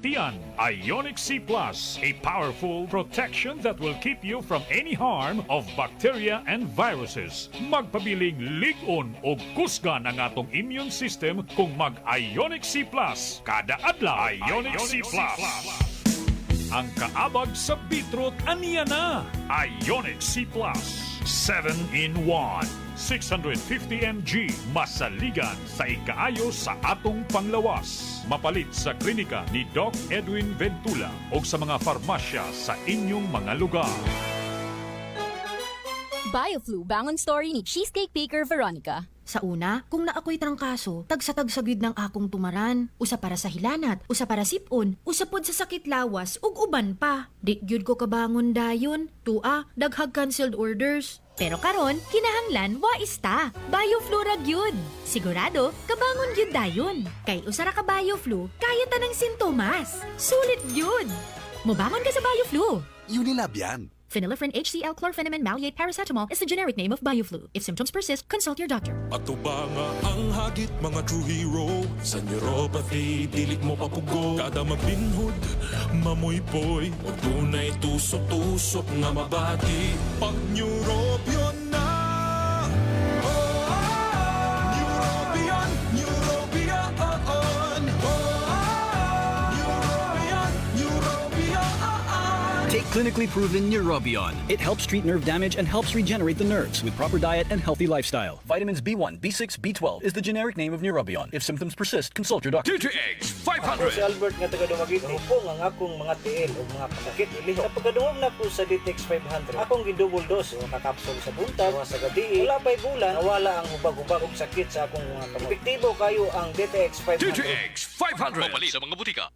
Tiyan, Ionic C Plus, a powerful protection that will keep you from any harm of bacteria and viruses. Magpabiling lig-on o kusgan ang atong immune system kung mag-Ionic C Plus. Kada adlaw, Ionic C Plus. Ang kaabag sa beetroot, aniya na. Ionic C Plus. 7-in-1. 650 mg. Masaligan sa ikaayo sa atong panglawas. Mapalit sa klinika ni Doc Edwin Ventula o sa mga farmasya sa inyong mga lugar. BioFlu Bangon Story ni Cheesecake Baker Veronica. Sa una, kung naako'y trangkaso, tagsa-tagsagid ng akong tumaran. Usa para sa hilanat, usa para sipon, usa pod sa sakit lawas, ug uban pa. Di gyud ko kabangon dayon. Tua, daghag cancelled orders. Pero karon, kinahanglan wa ista. BioFlu ra gyud. Sigurado, kabangon gyud dayon. Kay usara ka BioFlu, kaya tanang sintomas. Sulit gyud. Mobangon ka sa BioFlu. Unilab yan. Phenylephrine HCl chlorpheniramine maleate paracetamol is the generic name of BioFlu. If symptoms persist, consult your doctor. Ato ba nga ang hagit mga true hero? Sa neuropathy, dilit mo papugo. Kada magbinhod, mamoy-poy. O tunay tusok-tusok nga mabati. Pag neurobion na. Neurobion, neurobion. Take clinically proven Neurobion. It helps treat nerve damage and helps regenerate the nerves with proper diet and healthy lifestyle. Vitamins B1, B6, B12 is the generic name of Neurobion. If symptoms persist, consult your doctor. DTX Ako si 500. Albert nga taga Dumaguete. Hupong ang akong mga tiil o mga kasakit ilihok. Sa pagkadungog na ko sa DTX 500, akong gidouble dose o kakapsol sa buntag, mga sa gabi. Wala pa'y bulan, nawala ang hubag-hubag og sakit sa akong mga kamot. Epektibo kayo ang DTX 500. DTX 500. Mapalit sa mga butika.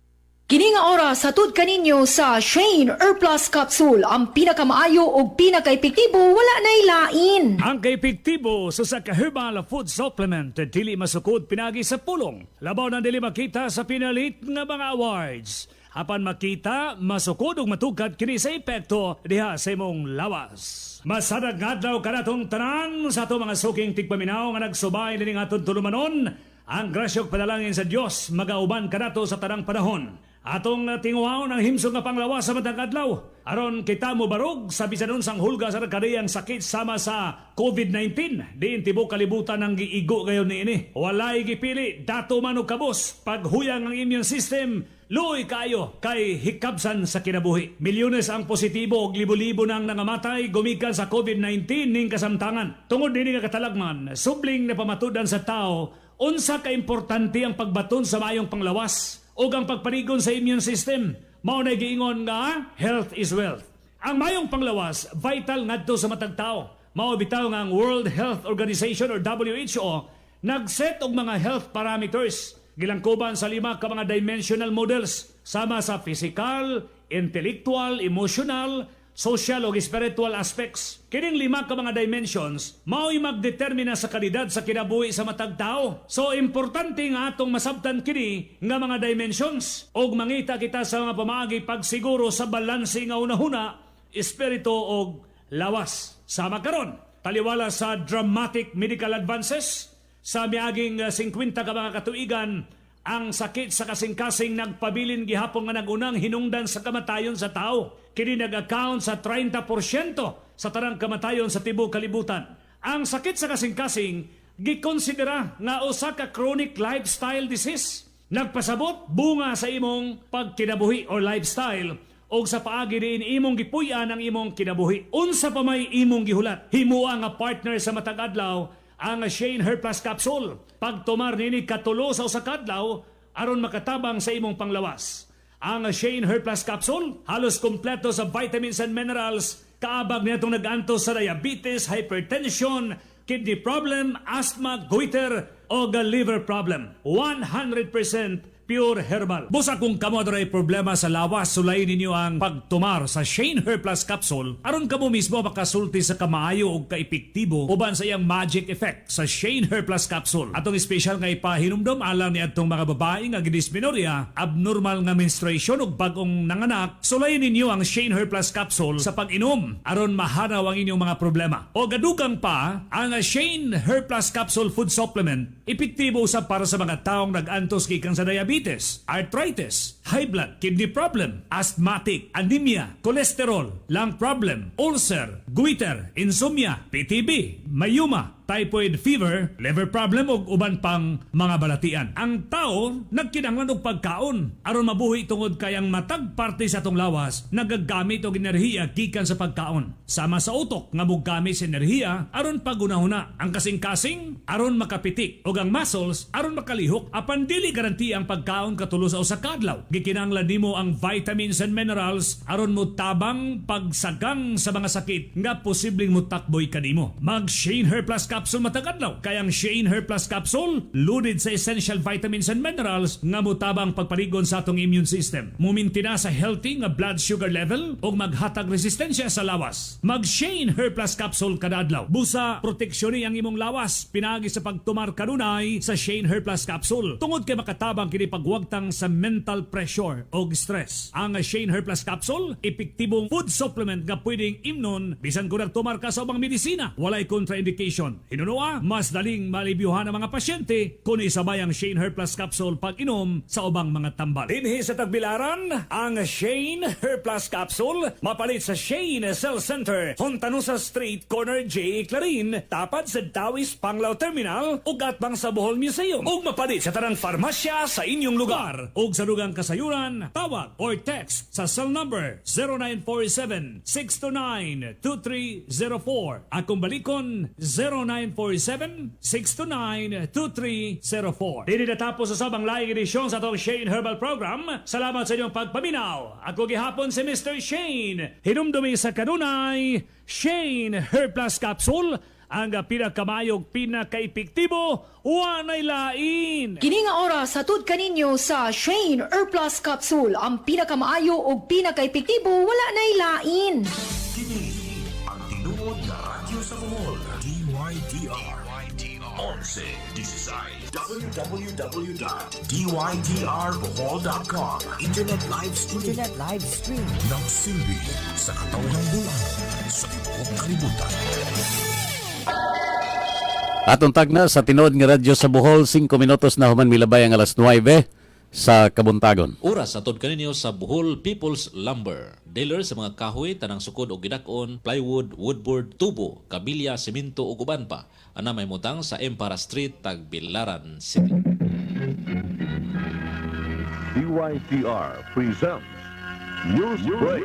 Kini nga oras hatod kaninyo sa Shane Plus Capsule, ang pinakamaayo o pinaka-epektibo wala nay lain. Ang kaepektibo sa herbal food supplement dili masukod pinagi sa pulong. Labaw na dili makita sa pinalit nga mga awards. Apan makita, masukod ug matugkad kini sa epekto diha sa imong lawas. Masadag nga daw kanatong tanan sa ato mga suking tigpaminaw nga nagsubay dining atong tulumanon. Ang grasyog padalangin sa Dios magauban kanato sa tanang panahon. Atong tinguhaw ng himsong nga panglawas sa matang adlaw. Aron kita mo barog sa bisanon sang hulga sa nagkadayang sakit sama sa COVID-19. Diin tibok kalibutan ang giigo gayon niini. Walay gipili, dato man o kabos. Paghuyang ang immune system, luoy kayo kay hikabsan sa kinabuhi. Milyones ang positibo og libo-libo nang nangamatay gumikan sa COVID-19 ning kasamtangan. Tungod dinhi nga katalagman, subling na pamatudan sa tao, unsa ka importante ang pagbaton sa mayong panglawas o ang pagpanigon sa immune system. Mao na giingon nga health is wealth. Ang mayong panglawas vital ngadto sa matag tao. Mao bitaw nga ang World Health Organization or WHO nagset og mga health parameters gilangkuban sa 5 ka mga dimensional models sama sa physical, intellectual, emotional, social o spiritual aspects. Kining 5 ka mga dimensions, mao'y magdetermina sa kalidad sa kinabuhi sa matag tao. So, importante nga atong masabtan kini nga mga dimensions o mangita kita sa mga pamaagi pagsiguro sa balanse nga unahuna, espiritu o lawas. Sama karon, taliwala sa dramatic medical advances, sa miaging 50 ka mga katuigan, ang sakit sa kasing-kasing nagpabilin gihapon nga nagunang hinungdan sa kamatayon sa tao. Kini nag-account sa 30% sa tanang kamatayon sa tibuok kalibutan. Ang sakit sa kasing-kasing gikonsidera nga usa ka chronic lifestyle disease. Nagpasabot bunga sa imong pagkinabuhi or lifestyle o sa paagi diin imong gipuy-an ang imong kinabuhi. Unsa pa may imong gihulat? Himuang nga partner sa matag adlaw ang Shane Plus Capsule. Pagtumar nini katulo sa usa ka adlaw aron makatabang sa imong panglawas. Ang Shane Plus Capsule halos kompleto sa vitamins and minerals, kaabag nitong nag-antos sa diabetes, hypertension, kidney problem, asthma, goiter o liver problem. 100% pure herbal. Busa kung kamo ay problema sa lawas, sulayin ninyo ang pagtumar sa Shane Plus Capsule aron kamo mismo makasulti sa kamaayo o kaepektibo uban sa iyang magic effect sa Shane Plus Capsule. Atong special nga ipahinumdom alang ni atong mga babae nga gidismenorrhea, abnormal nga menstruation ug bagong nanganak, sulayin ninyo ang Shane Plus Capsule sa pag-inom aron mahanaw ang inyong mga problema. O gadugang pa, ang Shane Plus Capsule Food Supplement epektibo usab para sa mga taong nag-antos gikan sa diabetes, diabetes, arthritis, high blood, kidney problem, asthmatic, anemia, cholesterol, lung problem, ulcer, goiter, insomnia, PTB, mayuma, typhoid fever, liver problem ug uban pang mga balatian. Ang tao nagkinahanglan og pagkaon aron mabuhi tungod kay ang matag parte sa atong lawas nagagamit og enerhiya gikan sa pagkaon. Sama sa utok nga mogamit sa enerhiya aron pagunahuna, ang kasing-kasing aron makapitik ug ang muscles aron makalihok apan dili garanti ang pagkaon katulo sa usa ka adlaw. Gikinahanglan nimo ang vitamins and minerals aron mo tabang pagsagang sa mga sakit nga posibleng mutakboy kanimo. Mag Shane Hair Plus capsule matag adlaw kay ang Shane Hair Plus capsule loaded sa essential vitamins and minerals nga mutabang pagpaligon sa atong immune system. Mumintina sa healthy nga blood sugar level ug maghatag resistensya sa lawas. Mag Shane Hair Plus capsule kada adlaw. Busa proteksyon ang imong lawas pinagi sa pagtumar kanunay sa Shane Hair Plus capsule. Tungod kay makatabang kini pagwagtang sa mental pressure ug stress. Ang Shane Hair Plus capsule epektibong food supplement nga pwedeng imnon bisan kung nagtumar ka sa ubang medisina. Walay contraindication. Hinunoa, mas daling malibyuhan ang mga pasyente kung isabay ang Shane Hair Plus capsule pag-inom sa ubang mga tambal. Dinhi sa Tagbilaran, ang Shane Hair Plus capsule mapalit sa Shane Cell Center, Hontanusa Street, Corner J. Clarin, tapat sa Dawis Panglao Terminal ug atbang sa Bohol Museum. Ug mapalit sa tanang farmasya sa inyong lugar. Ug sa dugang kasayuran, tawag or text sa cell number 0947-629-2304. Akong balikon 0947-629-2304. Dili natapos sa sabang laing edisyon sa itong Shane Herbal Program. Salamat sa inyong pagpaminaw. Ako gihapon si Mr. Shane. Hinumdumi sa kanunay, Shane Hair Plus Capsule, ang pinakamayog pinakaepektibo, wanay lain. Kini nga oras hatod kaninyo sa Shane Hair Plus Capsule, ang pinakamaayo ug pinakaepektibo, wala nay lain. Kini ang tinuod na radyo sa Bohol. DYTR 1116 www.dytrbohol.com. Internet live stream. Nagsilbi sa katawan ng bulan sa tibuok kalibutan. Atong tagna sa tinuod nga radyo sa Bohol, 5 minutos na human milabay ang alas 9 sa Kabuntagon. Oras atod kaninyo sa Bohol People's Lumber. Dealer sa mga kahoy, tanang sukod o gidakon, plywood, woodboard, tubo, kabilya, semento o uban pa. Ana may mutang sa Empara Street, Tagbilaran City. DYTR presents News Break.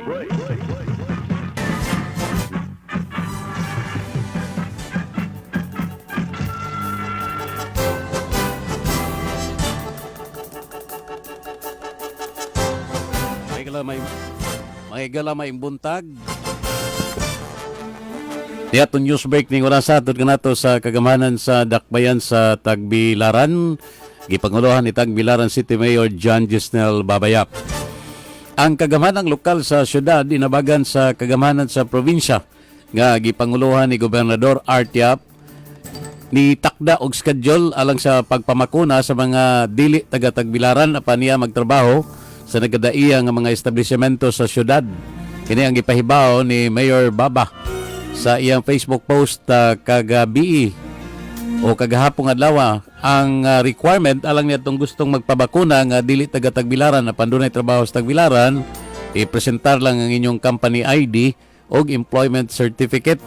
May galamay buntag. Diato news break ning oras atod kanato sa kagamanan sa dakbayan sa Tagbilaran. Gipanguluhan ni Tagbilaran City Mayor John Gisnel Babayap. Ang kagamanang lokal sa syudad inabagan sa kagamanan sa probinsya nga gipanguluhan ni Gobernador Artiap ni takda og schedule alang sa pagpamakuna sa mga dili taga Tagbilaran apan niya magtrabaho sa nagadaiya nga mga establishmento sa syudad. Kini ang gipahibaw ni Mayor Baba sa iyang Facebook post kagabi o kagahapong adlaw. Ang requirement alang niya itong gustong magpabakuna nga dili taga Tagbilaran apan dunay trabaho sa Tagbilaran, i-presentar lang ang inyong company ID o employment certificate.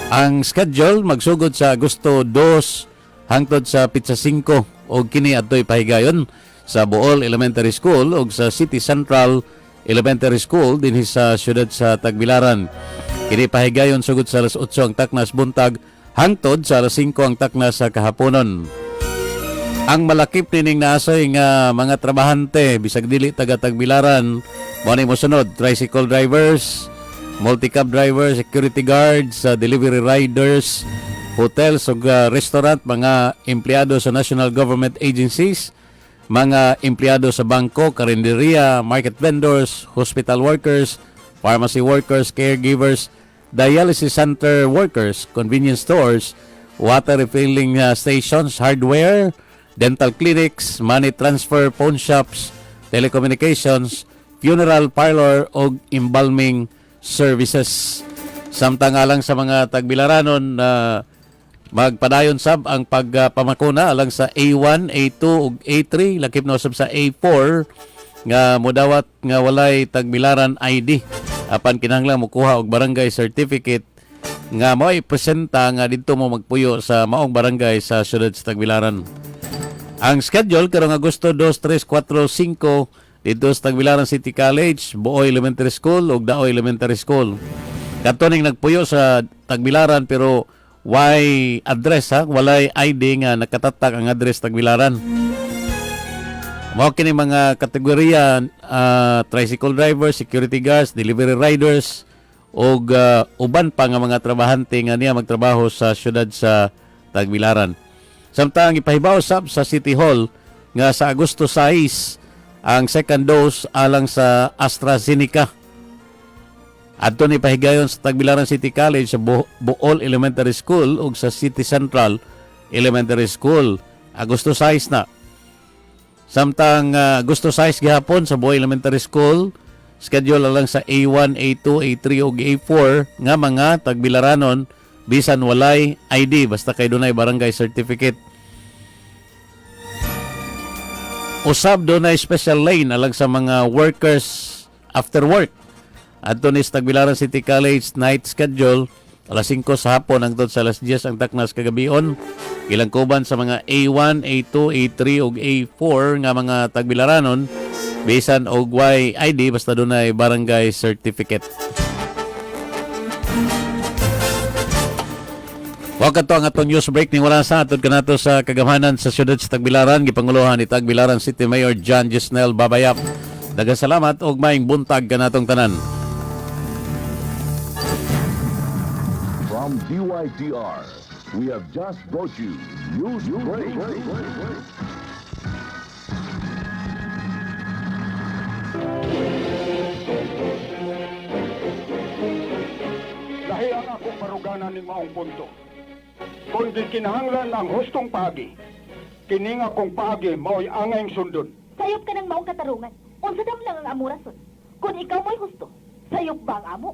Ang schedule magsugod sa Agosto 2 hangtod sa Pitsa 5 o kini adtoy pahigayon sa Bohol Elementary School o sa City Central Elementary School dinhi sa siyudad sa Tagbilaran. Kini pahigayon sugod sa alas 8 ang taknas buntag hangtod sa alas 5 ang taknas sa kahaponon. Ang malakip nining naasoy nga mga trabahante bisag dili taga Tagbilaran mao ni mosunod: tricycle drivers, multi-cab drivers, security guards, delivery riders, hotels ug restaurant, mga empleyado sa national government agencies, mga empleyado sa bangko, karinderya, market vendors, hospital workers, pharmacy workers, caregivers, dialysis center workers, convenience stores, water refilling stations, hardware, dental clinics, money transfer, pawn shops, telecommunications, funeral parlor o embalming services. Samtang alang sa mga Tagbilaranon na magpadayon sab ang pagpamakuna alang sa A1, A2 ug A3 lakip na usab sa A4 nga modawat nga walay tagbilaran ID apan kinahanglan mokuha og barangay certificate nga mo ipresenta nga didto mo magpuyo sa maong barangay sa siyudad sa Tagbilaran. Ang schedule karong Agosto 2, 3, 4, 5 dito sa Tagbilaran City College, Buoy Elementary School ug Daoy Elementary School. Katuning nagpuyo sa Tagbilaran pero why address ha, walay ID nga nakatatak ang address Tagbilaran. Mao kini mga kategorya tricycle drivers, security guards, delivery riders ug uban pa nga mga trabahante nga niya magtrabaho sa syudad sa Tagbilaran. Samtang ipahibaw sab sa City Hall nga sa Agosto 6 ang second dose alang sa AstraZeneca. Adto ni pahigayon sa Tagbilaran City College sa Bohol Elementary School ug sa City Central Elementary School. Agosto 6 na. Samtang Agosto 6 gihapon sa Bohol Elementary School, schedule lang sa A1, A2, A3 ug A4 nga mga Tagbilaranon bisan walay ID basta kay dunay barangay certificate. Usab dunay special lane alang sa mga workers after work. Adto ni Tagbilaran City College night schedule alas 5 sa hapon hangtod sa alas 10 ang taknas kagabion. Ilang kuban sa mga A1, A2, A3 ug A4 nga mga Tagbilaranon bisan og way ID basta dunay barangay certificate. Wakato ang atong news break ni wala sa atod kanato sa kagamanan sa siyudad sa Tagbilaran gipanguluhan ni Tagbilaran City Mayor John Gisnel Babayap. Daghang salamat og maayong buntag kanatong tanan. From DYTR, we have just brought you News Break. Dahil ang akong maruganan ni maong punto. Kung di kinahanglan ang hustong pagi, kining akong pagi mo'y angayng sundon. Sayop ka ng maong katarungan. Unsa dam lang ang amurason. Kung ikaw mo'y husto, sayop ba ang amo?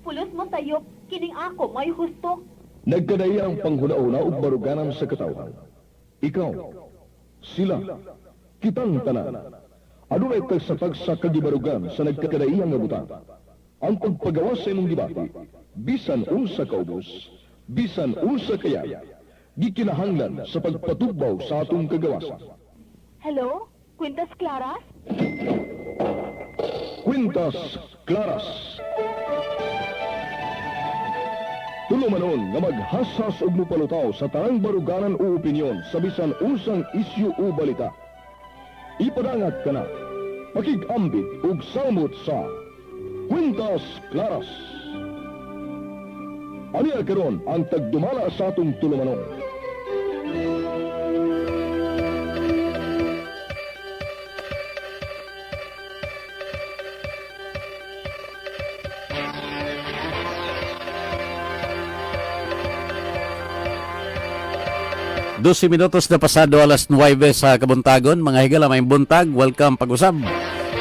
Pulos mo sayop, kining ako mo'y husto. Nagkadaya ang panghuna-una ug baruganan sa katawhan. Ikaw, sila, kitang tanan. Adunay tagsatag sa kagibarugan sa nagkakadaiyang nga butang. Ang pagpagawas sa imong gibati, bisan unsa kaubos, bisan unsa kaya, gikinahanglan sa pagpatugbaw sa atong kagawasan. Hello? Quintas Claras? Quintas Claras. Tulumanon nga maghasas ug mupalutaw sa tarang baruganan o opinyon sa bisan unsang isyu o balita. Ipadangat ka na, makig-ambit ug salmot sa Quintas Claras. Aniya karon ang tagdumala sa atong tulumanon. Dos minutos na pasado alas 9 sa kabuntagon. Mga higala may buntag, welcome pag-usab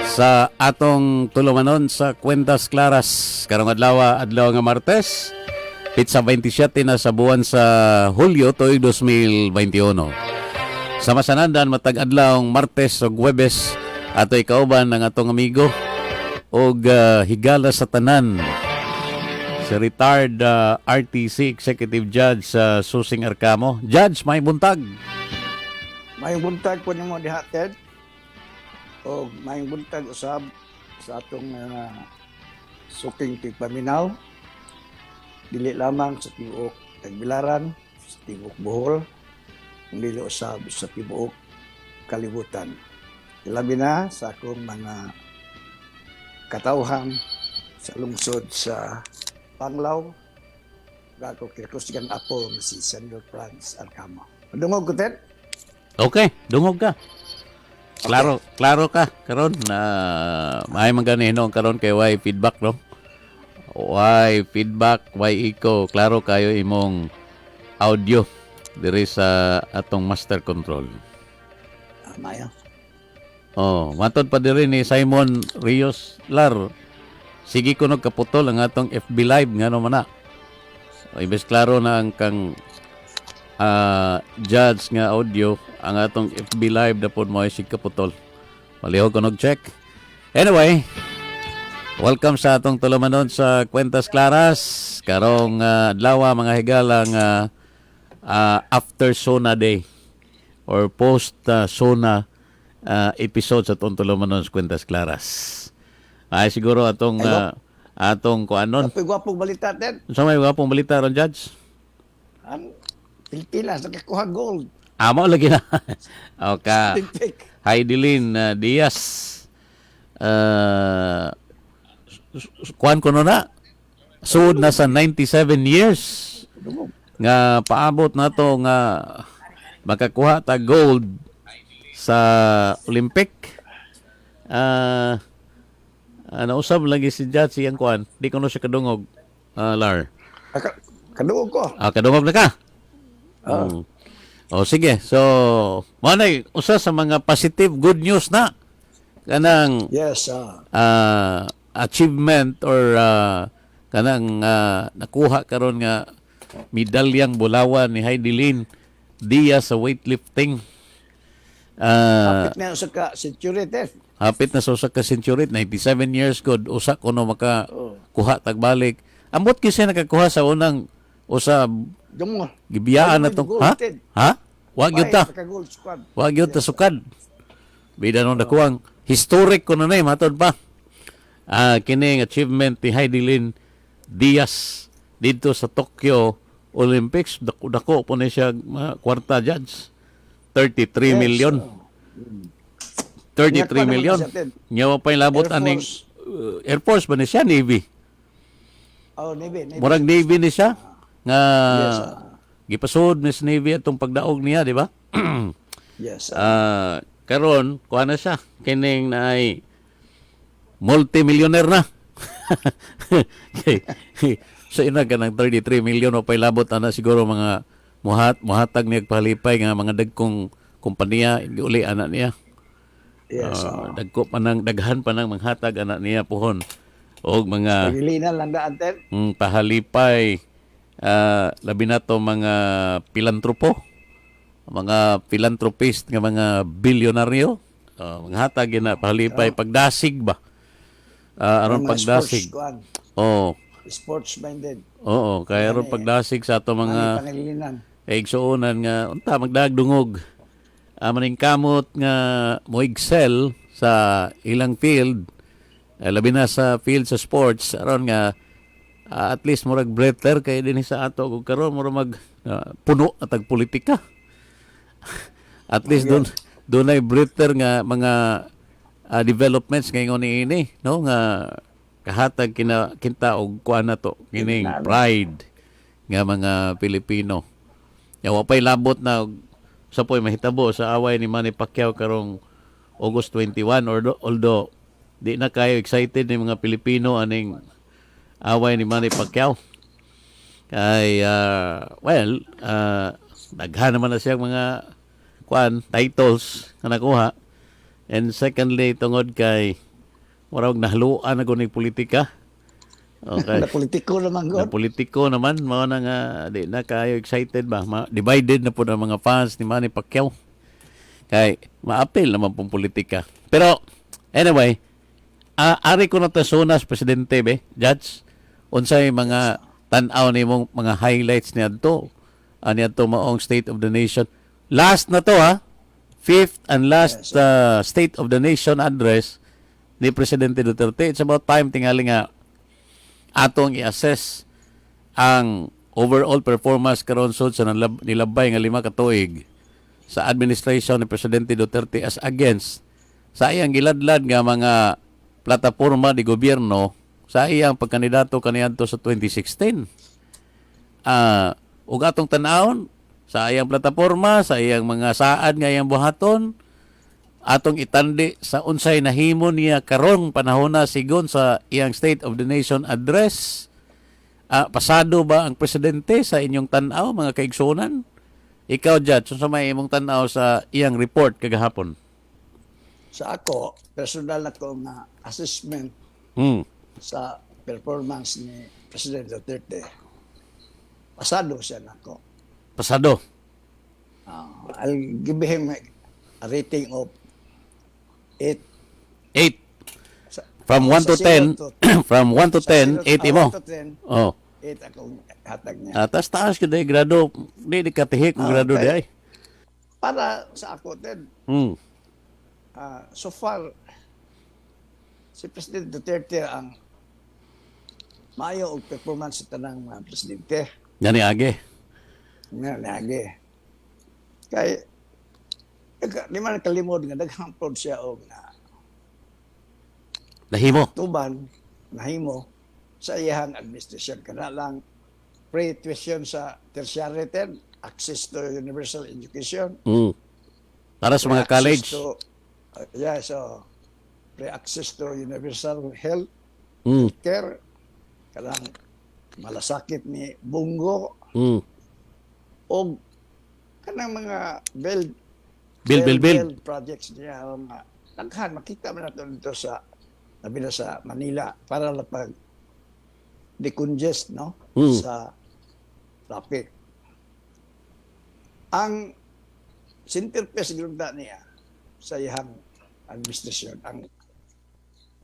sa atong tulumanon sa Quintas Claras. Karong adlaw nga Martes, pitsa 27 na sa buwan sa Hulyo tuig 2021. Sa masanandan matag adlaw Martes ug Huwebes ato ikauban ng atong amigo og higala sa tanan si retired RTC Executive Judge Susing Arcamo. Judge, may buntag. May buntag po nimo dihatid. O may buntag usab sa atong suking tigpaminaw. Dili lamang sa tibuok Tagbilaran, sa tibuok Bohol, dili usab sa tibuok kalibutan. Ilabi na sa akong mga katawhan sa lungsod sa Panglao, gago kirkusgan apo si Senador Franz Arcamo. Dungog ko, Ted? Okay, dungog ka. Klaro ka karon na may maganinong karon kay way feedback no. Way feedback, way iko, klaro kayo imong audio diri sa atong master control. Maya. Oh, matod pa diri ni Simon Rios Lar. Sige ko kaputol ang atong FB Live nga naman na. So, ibes klaro na ang kang judge nga audio ang atong FB live na po mo ay si Kaputol. Palihog ko check. Anyway, welcome sa atong tulumanon sa Kwentas Claras. Karong adlaw mga higalang after Sona Day or post Sona episode sa atong tulumanon sa Kwentas Claras. Ay siguro atong kuanon. Gwapong balita din. Sa may gwapong balita ron, Judge? Ang Pilipinas nakakuha gold. Amo lagi na. Okay. Olympic. Heidelin Diaz. Kuan ko na. Suod na sa 97 years. Nga paabot na to nga makakuha ta gold sa Olympic. Nausab lagi si Judge siyang kuan. Di ko no siya kadungog, Lar. Kadungog ko. Kadungog na ka? Sige. So, manay, usa sa mga positive good news na kanang yes, achievement or kanang nakuha karon nga medalyang bulawan ni Heidelin Diaz sa weightlifting. Kapit na sa ka-century, Hapit na sa ka-century, 97 years good, usa ko no makakuha tagbalik. Ambot kasi nakakuha sa unang usa gibiyaan na itong, ha? Wag yun ta. Wag yun ta sukad. Bida nung nakuwang historic ko na matod pa. Kining achievement ni Heidelin Diaz dito sa Tokyo Olympics. Dako po na siya kwarta, Judge. 33 million. 33 million. Nyawa pa yung labot aning Air Force ba ni siya? Navy? Navy. Murag Navy ni siya? Nga gipasud ni Navy atong pagdaog niya, di ba? Yes. Karon kuha na siya. Kining na ay multi-millionaire na. So ina ganang 33 million o pay labot ana siguro mga muhatag niya palipay nga mga dagkong kompanya uli anak niya. Yes. Daghan pa nang manghatag anak niya pohon og mga pagilinan lang daan ten. Pahalipay labi na to mga philanthropist nga mga bilyonaryo manghatag na pahalipay pagdasig ba aron pagdasig. Sports minded. Oo, kaya aron pagdasig sa ato mga igsuonan nga unta magdagdungog maning kamot nga mo excel sa ilang field labi na sa field sa sports aron nga at least murag breather kay dinhi sa ato kung karon murag puno at politika. At least doon ay breather nga mga developments ngayon ini no nga kahatag kinta og kuan na to kining pride nga mga Pilipino. Yawa pay labot na sa po'y mahitabo sa away ni Manny Pacquiao karong August 21 although di na kayo excited ni mga Pilipino aning away ni Manny Pacquiao. Kay daghan naman na siyang mga titles na nakuha. And secondly, tungod kay murag nahaluan na gunig politika. Okay. Politiko naman mao na nga di na kayo excited ba? Divided na po ang mga fans ni Manny Pacquiao. Kay maapil naman pong politika. Pero anyway, ari ko na tasunas presidente be, Judge. Unsay mga tan-aw nimong mga highlights niadto? Niadto maong State of the Nation. Last na to fifth and last State of the Nation address ni Presidente Duterte. It's about time tingali nga atong i-assess ang overall performance karon sa nilabay nga 5 ka tuig sa administration ni Presidente Duterte as against sa iyang giladlad nga mga plataporma di gobyerno sa iyang pagkandidato kaniadto sa 2016. Ug atong tan-awon sa iyang plataporma, sa iyang mga saad nga iyang buhaton, atong itandi sa unsay nahimo niya karong panahon na sigon sa iyang State of the Nation address. Pasado ba ang presidente sa inyong tan-aw mga kaigsunan? Ikaw, Judge, sa may imong tan-aw sa iyang report kagahapon? Sa ako, personal na ko nga assessment sa performance ni President Duterte. Pasado siya nako. Pasado? I'll give him a rating of 8. 8. From 1 to 10, from 1 to 10, 8 mo. 1 to 10, Oh. 8 akong hatag niya. Taas ka dahil grado. Di katihik ang grado Okay. di ay. Para sa ako, Ted, so far, si President Duterte ang maayo og performance sa tanang mga presidente. Yan age. Nga, lagi. Kaya, di man kalimod nga, naghampod siya o na Nahimo. tuban, nahimo, sa iyahang administrasyon. Kana lang, pre-tuition sa tertiary ten, access to universal education. Para sa mga college. So, pre-access to universal health care. Kanang malasakit ni Bungo. O kanang mga build projects niya. Naghan, makita mo na ito sa nabila sa Manila para lapag decongest, no? Sa traffic. Ang centerpiece ganda niya sa iyang administrasyon ang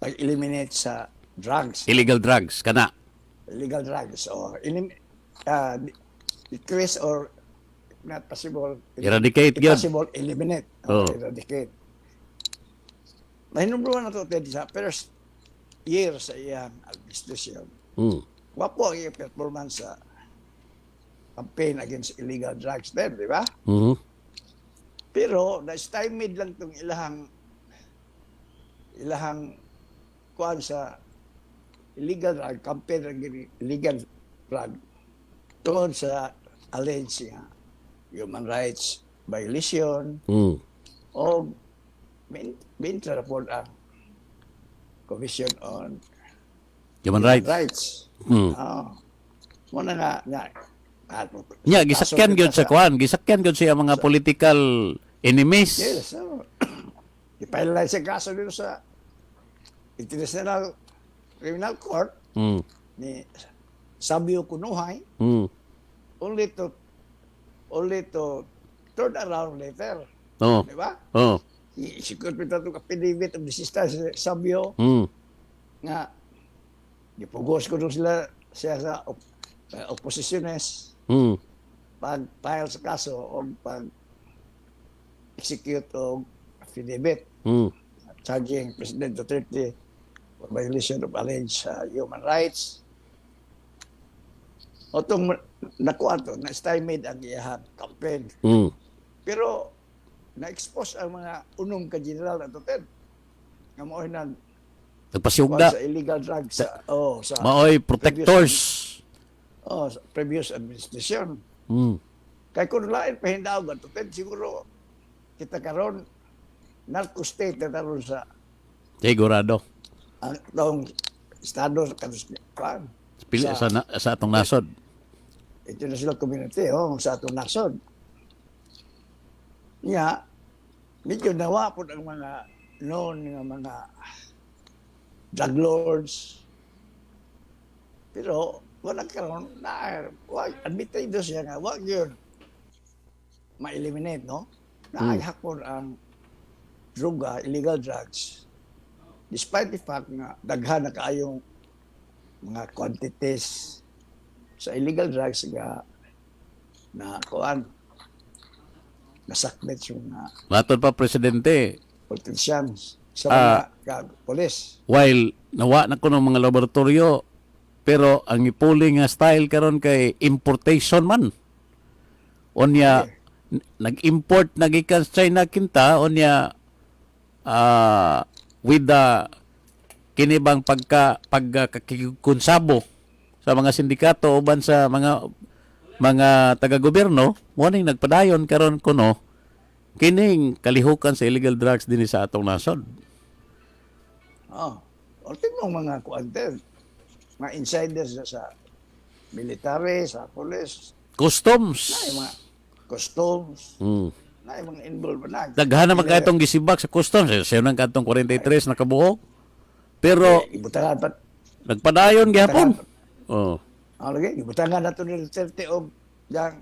pag-eliminate sa drugs. Illegal drugs, kana. Illegal drugs or decrease or not possible. Eradicate yun. Possible, eliminate. Eradicate. Nahinumruan na ito sa first year sa iyang administrasyon. Wapo ang iyang performance sa campaign against illegal drugs din, di ba? Pero, na-stymied lang itong ilahang kuhan sa illegal drug, campaign against illegal drug tungkol sa alleged human rights violation o bintra report ang Commission on Human Rights. Muna nga Nya gisakyan gyud sa kuan, gisakyan gyud siya mga political enemies. Yes, ipailay sa kaso dito sa International Criminal Court ni Sabio Kunuhay only to turn around later. Di ba? Isikot pita itong affidavit of desistance sa Sabio nga gipugos ko doon siya sa oppositiones pag-file sa kaso o pag-execute o affidavit charging President Duterte for violation of alleged human rights. O itong nakuha ito, na-stymied ang iyahang campaign. Pero na-expose ang mga unong ka-general na ito, Ted. Nga mo'y nagpasiyugda sa illegal drugs sa maoy protectors sa previous administration. Kaya kung lain pahindaw ganito, Ted, siguro kita karon narco-state na taron sa sigurado ang taong estado sa kanusipan. Sa atong nasod. International community, sa atong nasod. Nga, medyo nawa po ang mga noon ng mga drug lords. Pero, wala karon na, admitido siya nga, wag yun ma-eliminate, no? Naghakon ang droga, illegal drugs, despite the fact nga daghan na kaayong mga quantities sa illegal drugs nga na kuan nasakmet yung matod pa presidente politicians sa mga polis. While nawa na ko ng mga laboratorio pero ang ipuling nga style karon kay importation man. Onya nag-import nagikan sa China kinta onya with the kinibang pagkakonsabo sa mga sindikato uban sa mga taga-gobyerno mo ning nagpadayon karon kuno kining kalihukan sa illegal drugs dinhi sa atong nasod. Ultimo mga kuantel, mga insiders sa military, sa police, customs. Na mga customs. Na mga involved na. Daghan naman ka itong gisibak sa customs. Sayo nang katong 43 nakabuhok. Pero nagpadayon gyapon. Lagi, ibutangan nato ni Duterte og yang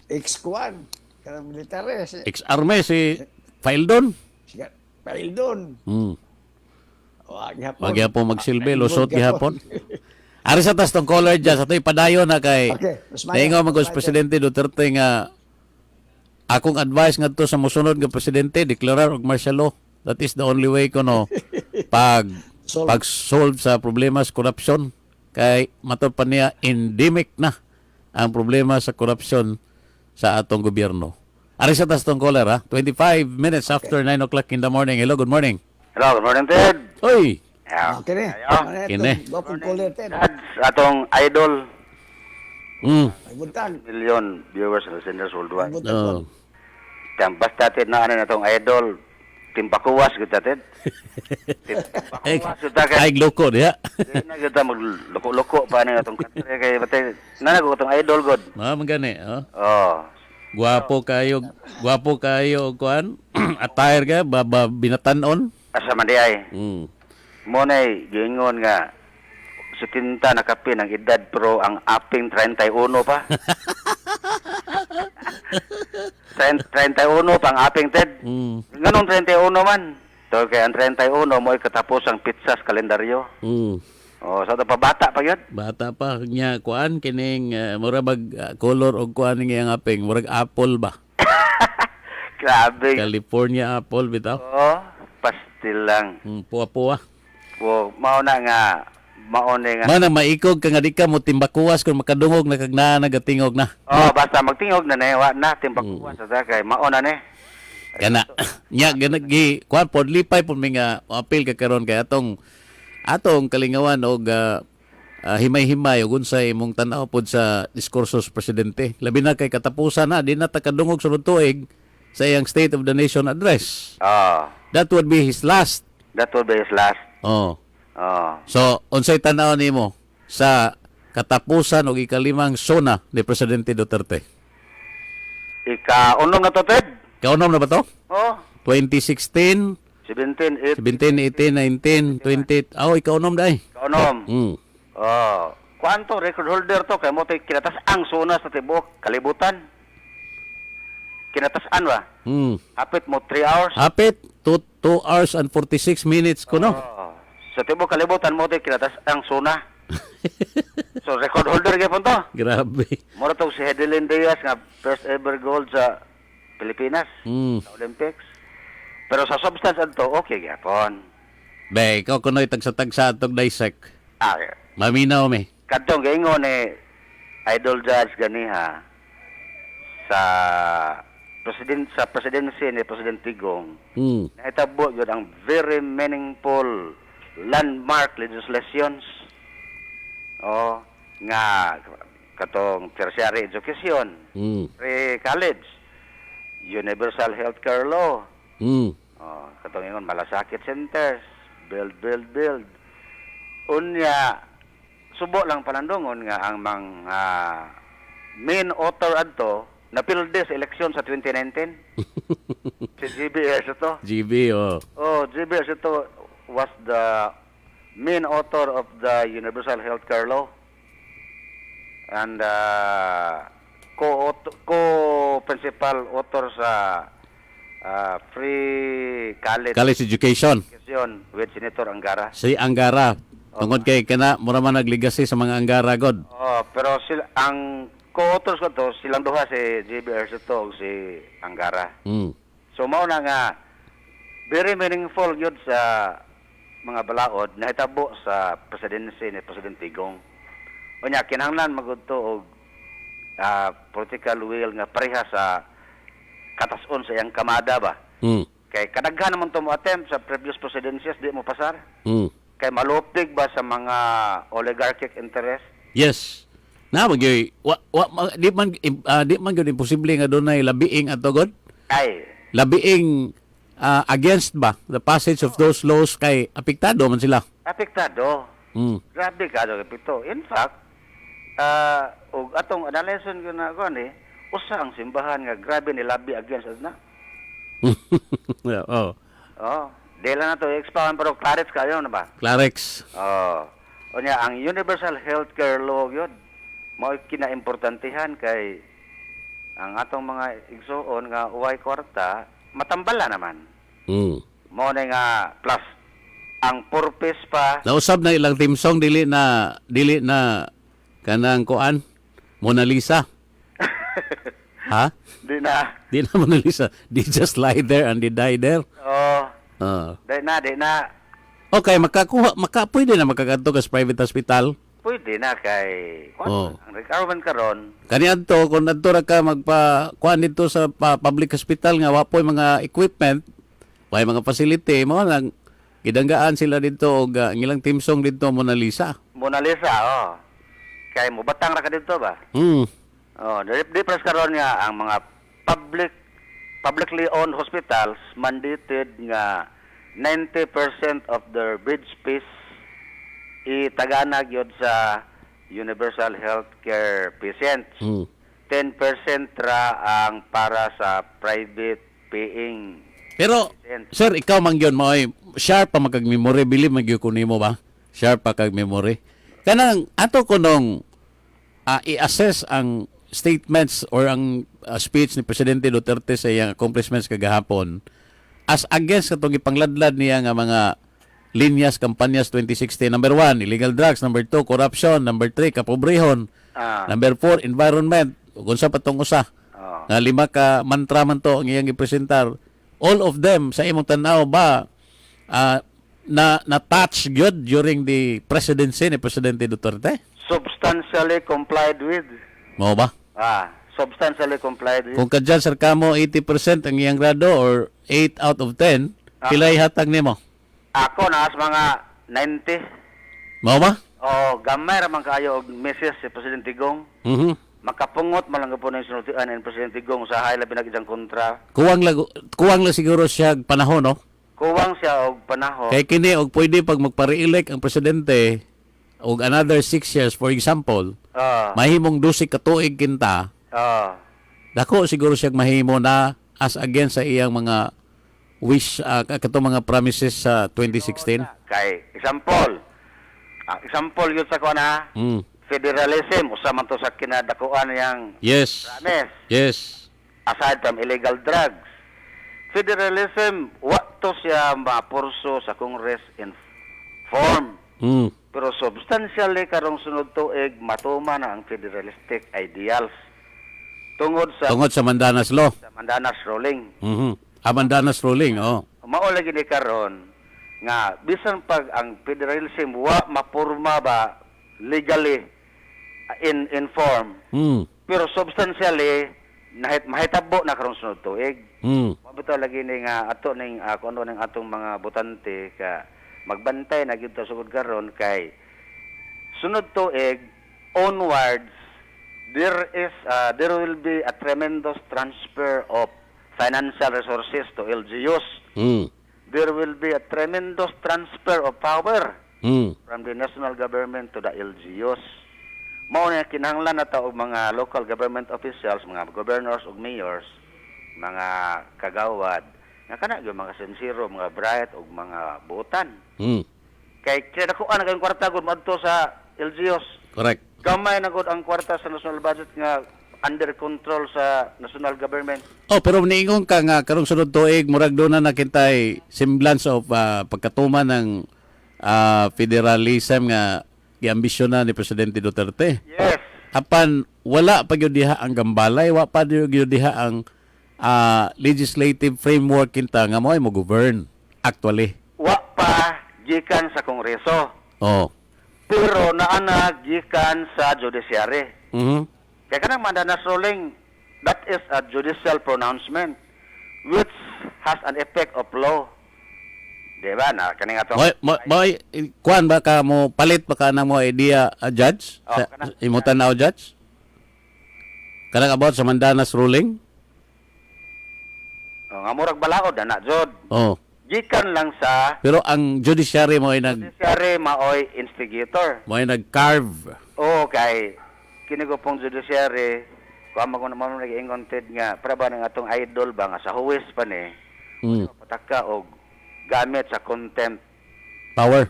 ex-kuan Karang militares. Ex-army si Faildon. Siya, Paildon. Wag gyapon magsilbi, lusot gihapon. Ari sa tas tong caller dyan, sa to'y padayon na kay Okay, mas naingaw magos Presidente Duterte nga akong advice nga to sa musunod nga Presidente, deklarar og martial law. That is the only way ko no pag-solve sa problema sa korupsyon. Kay matod pa niya, endemic na ang problema sa korupsyon sa atong gobyerno. Ari sa tas tong caller ha, 25 minutes after 9 o'clock in the morning. Hello, good morning. Hello, good morning, Ted. Oy! Kini. Kini. Gopong caller, Ted. Atong idol, May buntag. million viewers and listeners worldwide. Oh. Basta, Ted, na ano na itong idol, timpakuwas kita, Ted. Timpakuwas kita kay... Ay, loko diya. Di na kita magloko-loko pa na itong country. Kay batay, nanago itong idol, God. Magani, oh. Oh. Guwapo kayo, kuan. Attire ka, binatanon. Asa man di ay. Mo na'y gingon nga, 70 na kape ng edad pero ang aping 31 pa. 31 pang aping, Ted. Ganong 31 man. So kaya ang 31 mo ay katapos ang pizza sa kalendaryo. Oh, sa pa bata pa yun. Bata pa niya kuan kining mura bag color og kuan ning iyang aping, murag apple ba? Grabe. California apple bitaw. Oh, pastil lang. Puwa-puwa. Oh, mao na nga nga. Mana maikog ka nga di ka mo timbakuwas kung makadungog na kag naa nagatingog na. Oh, basta magtingog na wa na timbakuwas sa kay mao na ni. Kana nya ganagi kuan pod lipay pod mi nga apil ka karon kay atong kalingawan og himay-himay ug unsay imong tan-aw pod sa diskurso sa presidente. Labi na kay katapusan na di na ta kadungog sunod tuig sa iyang State of the Nation address. That would be his last. Oh. So, unsay tan-aw nimo sa katapusan og ikalimang sona ni Presidente Duterte? Ika-unom na to, Ted? Kaunom na ba to? Oh. 2016, 17, 18, 19, 20. Ikaw-unom dahi. Ika-unom. Oh. Kwanto record holder to? Kaya mo tayo kinatas-ang sona sa tibok kalibutan. Kinatas-an ba? Hapit mo 3 hours? Hapit 2 hours and 46 minutes ko, no? Sa tibok kalibutan mo tayo kinatas-ang sona. So, record holder kaya po to? Grabe. Mura to si Hedelin Diaz nga first ever gold sa Pilipinas sa Olympics. Pero sa substance adto, okay gyapon. Be, ikaw kunoy tagsa-tagsa atong dissect. Maminaw me. Kadtong gaingon ni Idol Judge ganiha sa presidency ni President Tigong. Naitabo yun ang very meaningful landmark legislations. Nga katong tertiary education, pre-college, universal healthcare law, katong ingon malasakit centers, build. Unya, subo lang panandungon nga ang mga main author adto napilde sa eleksyon sa 2019. Si GBS ito. GBS ito was the main author of the universal healthcare law. And co-principal author sa free college education with Senator Angara. Si Angara. Tungod kay kana mura man nagligasi sa mga Angara god. Pero ang co-authors ko to silang duha si JBR ito si Angara. So mao na nga very meaningful yun sa mga balaod na hitabo sa presidency ni President Tigong. Unya kinahanglan magudto og political will nga pareha sa katas-on sa iyang kamada ba. Kay kadaghan naman to mo attempt sa previous presidencies di mo pasar. Kay malupig ba sa mga oligarchic interest? Yes. Na magyoy di man gyud imposible nga dunay labiing ato god? Ay. Labiing against ba the passage of those laws kay apektado man sila. Apektado. Grabe ka do pito. In fact, og atong analysis ko na ko ni usa ang simbahan nga grabe ni labi against us na. Dela na to expound pero Clarex kayo na ba? Clarex. Unya ang universal healthcare law yun mo kinaimportantehan kay ang atong mga igsuon nga uway kwarta matambala naman. Mo na nga plus ang purpose pa Nausab na ilang team song dili na kanang kuan Mona Lisa. Ha? di na. Di na Mona Lisa. They just lie there and they die there. Di na. Okay, pwede na makakadto ka sa private hospital. Pwede na kay ang requirement karon. Kani adto kung adto ra ka kuan dito sa public hospital nga wa po'y mga equipment, way mga facility mo nang gidanggaan sila dito og ang ilang team song dito Mona Lisa. Mona Lisa, kay mo batang ra ka dito ba? Di pres karon nga ang mga publicly owned hospitals mandated nga 90% of their bed space itagana gyud sa universal healthcare patients. 10% ra ang para sa private paying. Pero sir, ikaw man gyud mo sharp pa magag-memory, bili magyud ko nimo ba? Sharp pa kag memory. Kanang ato ko nung i-assess ang statements or ang speech ni Presidente Duterte sa iyang accomplishments kagahapon as against katong ipangladlad niya nga mga linyas kampanyas 2016. Number 1, illegal drugs. Number 2, corruption. Number 3, kapobrehon. Number 4, environment. Kung sa patong usa. Nga 5 ka mantra man to ang iyang ipresentar. All of them sa imong tanaw ba na-touch gyud during the presidency ni Presidente Duterte? Substantially complied with. Mao ba? Substantially complied with. Kung kadyan sir kamo 80% ang iyang grado or 8 out of 10, pilay hatag nimo? Ako naas mga 90. Mao ba? Gamay ra man kaayo og message si Presidente Gong. Makapungot man lang po ng sinultian ni Presidente Gong sa high labi nag kontra. Kuwang lang siguro siya panahon, no? Kuwang siya og panahon. Kay kini og pwede pag magpa-re-elect ang presidente og another 6 years for example, mahimong 12 ka tuig kinta. Dako siguro siya mahimo na as against sa iyang mga wish katong mga promises sa 2016. Kay example yun sa kuana. Federalism usa man to sa kinadakuan yang promise. Yes. Aside from illegal drugs. Federalism wa to siya mapurso sa Congress in form. Pero substantially karong sunod tuig matuma na ang federalistic ideals tungod sa Mandanas Law. Sa Mandanas Ruling. Mandanas Ruling, Mao lagi ni karon nga bisan pag ang federalism wa mapurma ba legally in form. Pero substantially mahitabo na karon sunod tuig. Mabitaw lagi ni nga ato ning kuno ning atong mga botante ka magbantay na gyud ta sugod karon kay sunod tuig onwards there will be a tremendous transfer of financial resources to LGUs. There will be a tremendous transfer of power from the national government to the LGUs. Mao na kinahanglan nata og mga local government officials, mga governors ug mayors, mga kagawad, nga kana gyud mga sensiro, mga bright ug mga buotan. Kay kinakuan ang kwarta gud madto sa LGUs. Correct. Gamay na gud ang kwarta sa national budget nga under control sa national government. Pero niingon ka nga karong sunod tuig murag do na nakitay semblance of pagkatuman ng federalism nga giambisyonan ni Presidente Duterte. Yes. Apan wala pa gyud diha ang gambalay, wa pa gyud diha ang legislative framework kinta nga mo'y mo govern actually. Wa pa gikan sa Kongreso. Pero naana gikan sa judiciary. Kaya kanang Mandanas Ruling, that is a judicial pronouncement which has an effect of law. Diba na? Kaning ato. Kuan ba ka mo, palit ba ka na mo idea judge? Imutan na judge? Kanang about sa Mandanas Ruling? Nga murag balaod na jud. Gikan lang sa... Pero ang judiciary mo ay Judiciary maoy instigator. Mo ay nag-carve. Kay kinigupong judiciary, kung ako naman nag-ingonted nga, para ba ng atong idol ba nga sa huwes pa ni, pataka o gamit sa contempt. Power.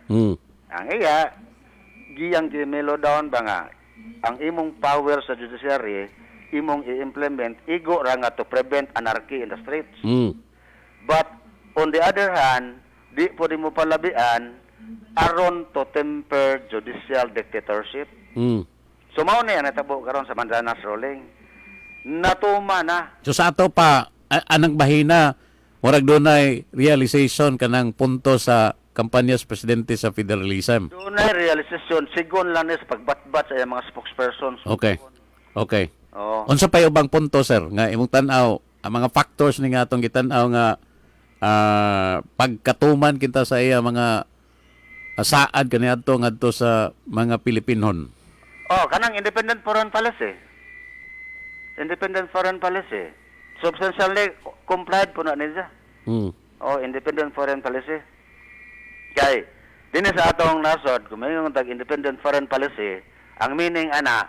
Ang iya, giyang gimelo down ba nga, ang imong power sa judiciary, imong i-implement igo ra nga to prevent anarchy in the streets. But on the other hand, di po di mo palabian aron to temper judicial dictatorship. So mao na yan natabo karon sa Manzanas ruling. Natuma na. So sa ato pa, anang bahina, murag dunay realization kanang punto sa kampanya sa presidente sa federalism. Dunay realization sigon lang sa pagbatbat sa iyang mga spokespersons. Okay. Okay. Oo. Unsa pay ubang punto, sir, nga imong tan-aw ang mga factors ni nga atong gitan-aw nga pagkatuman kita sa iya mga saad kaniadto ngadto sa mga Pilipinon. Kanang independent foreign policy. Independent foreign policy. Substantially complied po na niya. Independent foreign policy. Kay, din sa atong nasod, kung may tag independent foreign policy, ang meaning ana,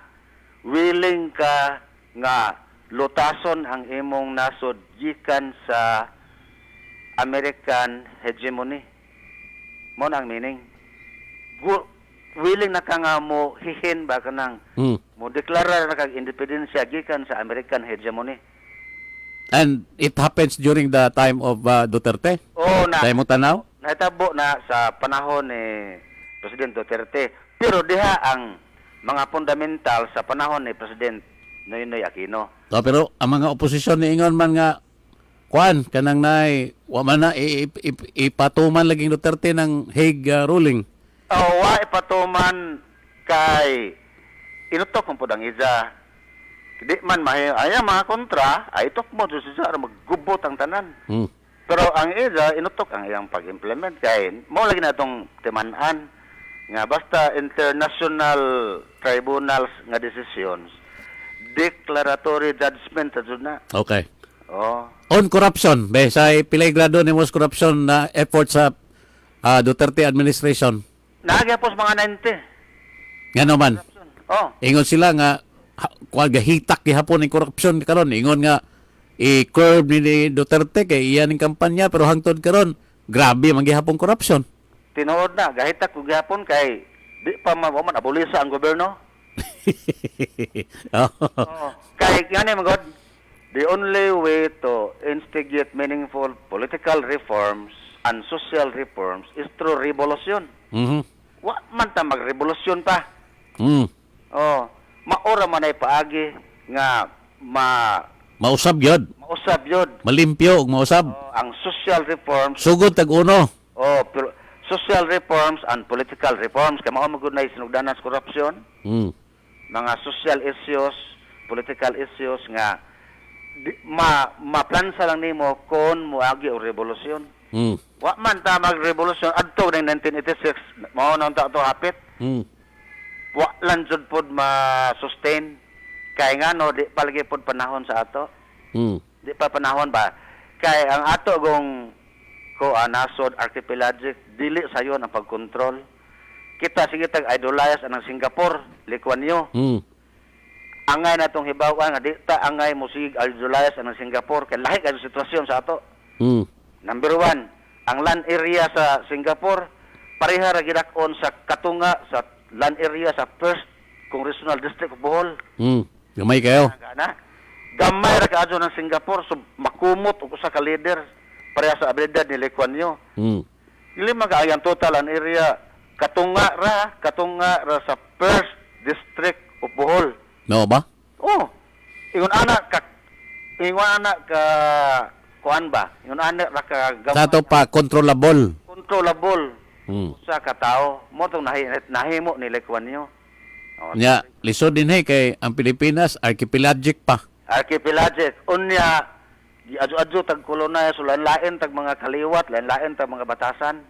willing ka nga lutason ang imong nasod gikan sa American hegemony. Mo na ang meaning. Willing na ka nga mo hihin ba ka nang mo deklara na kag independensya gikan sa American hegemony. And it happens during the time of Duterte? Dahil mo tanaw? Nahitabo na sa panahon ni President Duterte. Pero diha ang mga fundamental sa panahon ni President Noynoy Aquino. Pero ang mga oposisyon ni ingon man nga kuan kanang nay wa man na ipatuman laging Duterte ng Hague ruling. Wa ipatuman kay inutok mo pud ang isa. Di man ay mga kontra ay itok mo sa maggubot ang tanan. Pero ang isa inutok ang iyang pag-implement kay mo lagi na itong timan-an nga basta international tribunals nga decisions declaratory judgment sa na. Okay. On corruption, sa pilay grado ni most corruption na effort sa Duterte administration. Nagyapos mga 90. Nga naman. Ingon sila nga gahitak gihapon ng korupsyon karon. Ingon nga i-curb ni Duterte kay iyan ng kampanya pero hangtod karon grabe man gihapon korupsyon. Tinuod na gahitak ug gihapon kay di pa man abolisa ang gobyerno. Kay ngani magod the only way to instigate meaningful political reforms and social reforms is through revolution. Wa man ta magrevolusyon pa. Maora man ay paagi nga mausab yod. Malimpyo ug mausab. Ang social reforms. Sugod tag uno. Pero social reforms and political reforms kay mao magud na sinugdanan sa korupsyon. Mga social issues, political issues nga maplansa lang nimo kon moagi og revolusyon. Wa man ta magrevolusyon adto ning 1986 mao nang ta to hapit. Wa lang jud pod ma-sustain kay ngano di palagi pod panahon sa ato. Di pa panahon ba kay ang ato gong nasod archipelagic dili sayon ang pagkontrol. Kita sige tag idolize anang Singapore, Lee Kuan Yew. Angay natong hibaw-an nga di ta angay mo sig idolize anang Singapore kay lahi kay sitwasyon sa ato. Number 1, ang land area sa Singapore pareha ra gidak-on sa katunga sa land area sa First Congressional District of Bohol. Gamay kayo. Gamay ra kaadto ng Singapore so makumot og usa ka leader pareha sa abilidad ni Lee Kuan Yew. Dili magayang total ang area katunga ra sa First District of Bohol. No ba? Ingon anak ka kuan ba? Ingon anak ra ka sa to pa controllable. Sa katao mo tong nahimo ni Lee Kuan Yew. Nya lisod din kay ang Pilipinas archipelagic pa. Archipelagic unya adto tag kolonaya so lain tag mga kaliwat, lain tag mga batasan.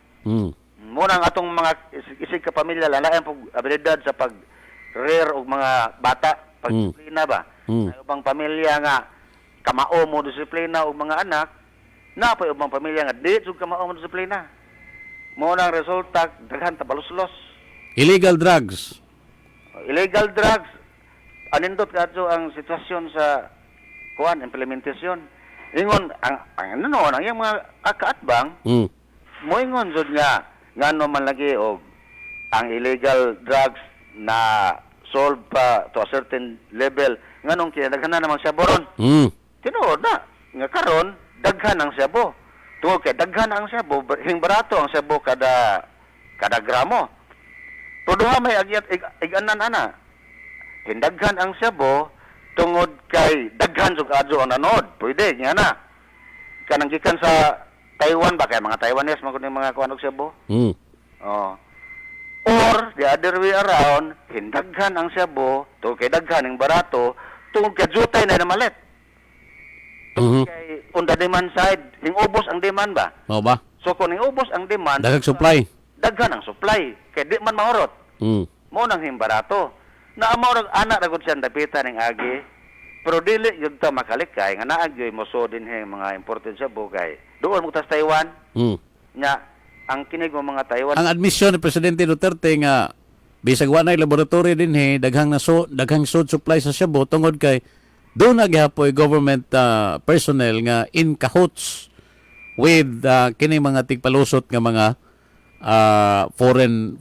Mo nang atong mga isig ka pamilya lain pug abilidad sa pag rear og mga bata, pagdisiplina ba. May ubang pamilya nga kamao mo disiplina og mga anak, na pa ubang pamilya nga di jud kamao mo disiplina. Mo nang resulta daghan ta baluslos. Illegal drugs. Anindot kadto ang sitwasyon sa implementasyon. Ingon ang yang mga kaatbang mo ingon jud nga ngano man lagi og ang illegal drugs na solve pa to a certain level nganong kinadaghan na naman sabo ron. Tinuod na nga karon daghan ang sabo. Tungod kay daghan ang sabo, hing barato ang sabo kada gramo. Pero duha may ig-anan ana. Hindaghan ang sabo tungod kay daghan sug adto ang nanod. Pwede nga na. Kanang gikan sa Taiwan ba kay mga Taiwanese man kuning mga kuan og sabo? Oh. Or the other way around, hindaghan ang sabo tungod kay daghan ang barato tungod kay jutay na namalit. Kay on the demand side, ning ubos ang demand ba? Mao ba? So kung ning ubos ang demand, Daghang supply. daghan ang supply kay di man maurot. Mo nang himbarato. Naamaw rag anak ra gud siya dapita ning agi. Pero dili gyud ta makalikay nga naa gyud mo so din mga imported sabo kay doon mo tas Taiwan. Nya ang kinig mo mga Taiwan. Ang admisyon ni Presidente Duterte nga bisag wa nay laboratory dinhi daghang sud supply sa Cebu tungod kay doon na gihapoy government personnel nga in cahoots with kini mga tigpalusot nga mga foreign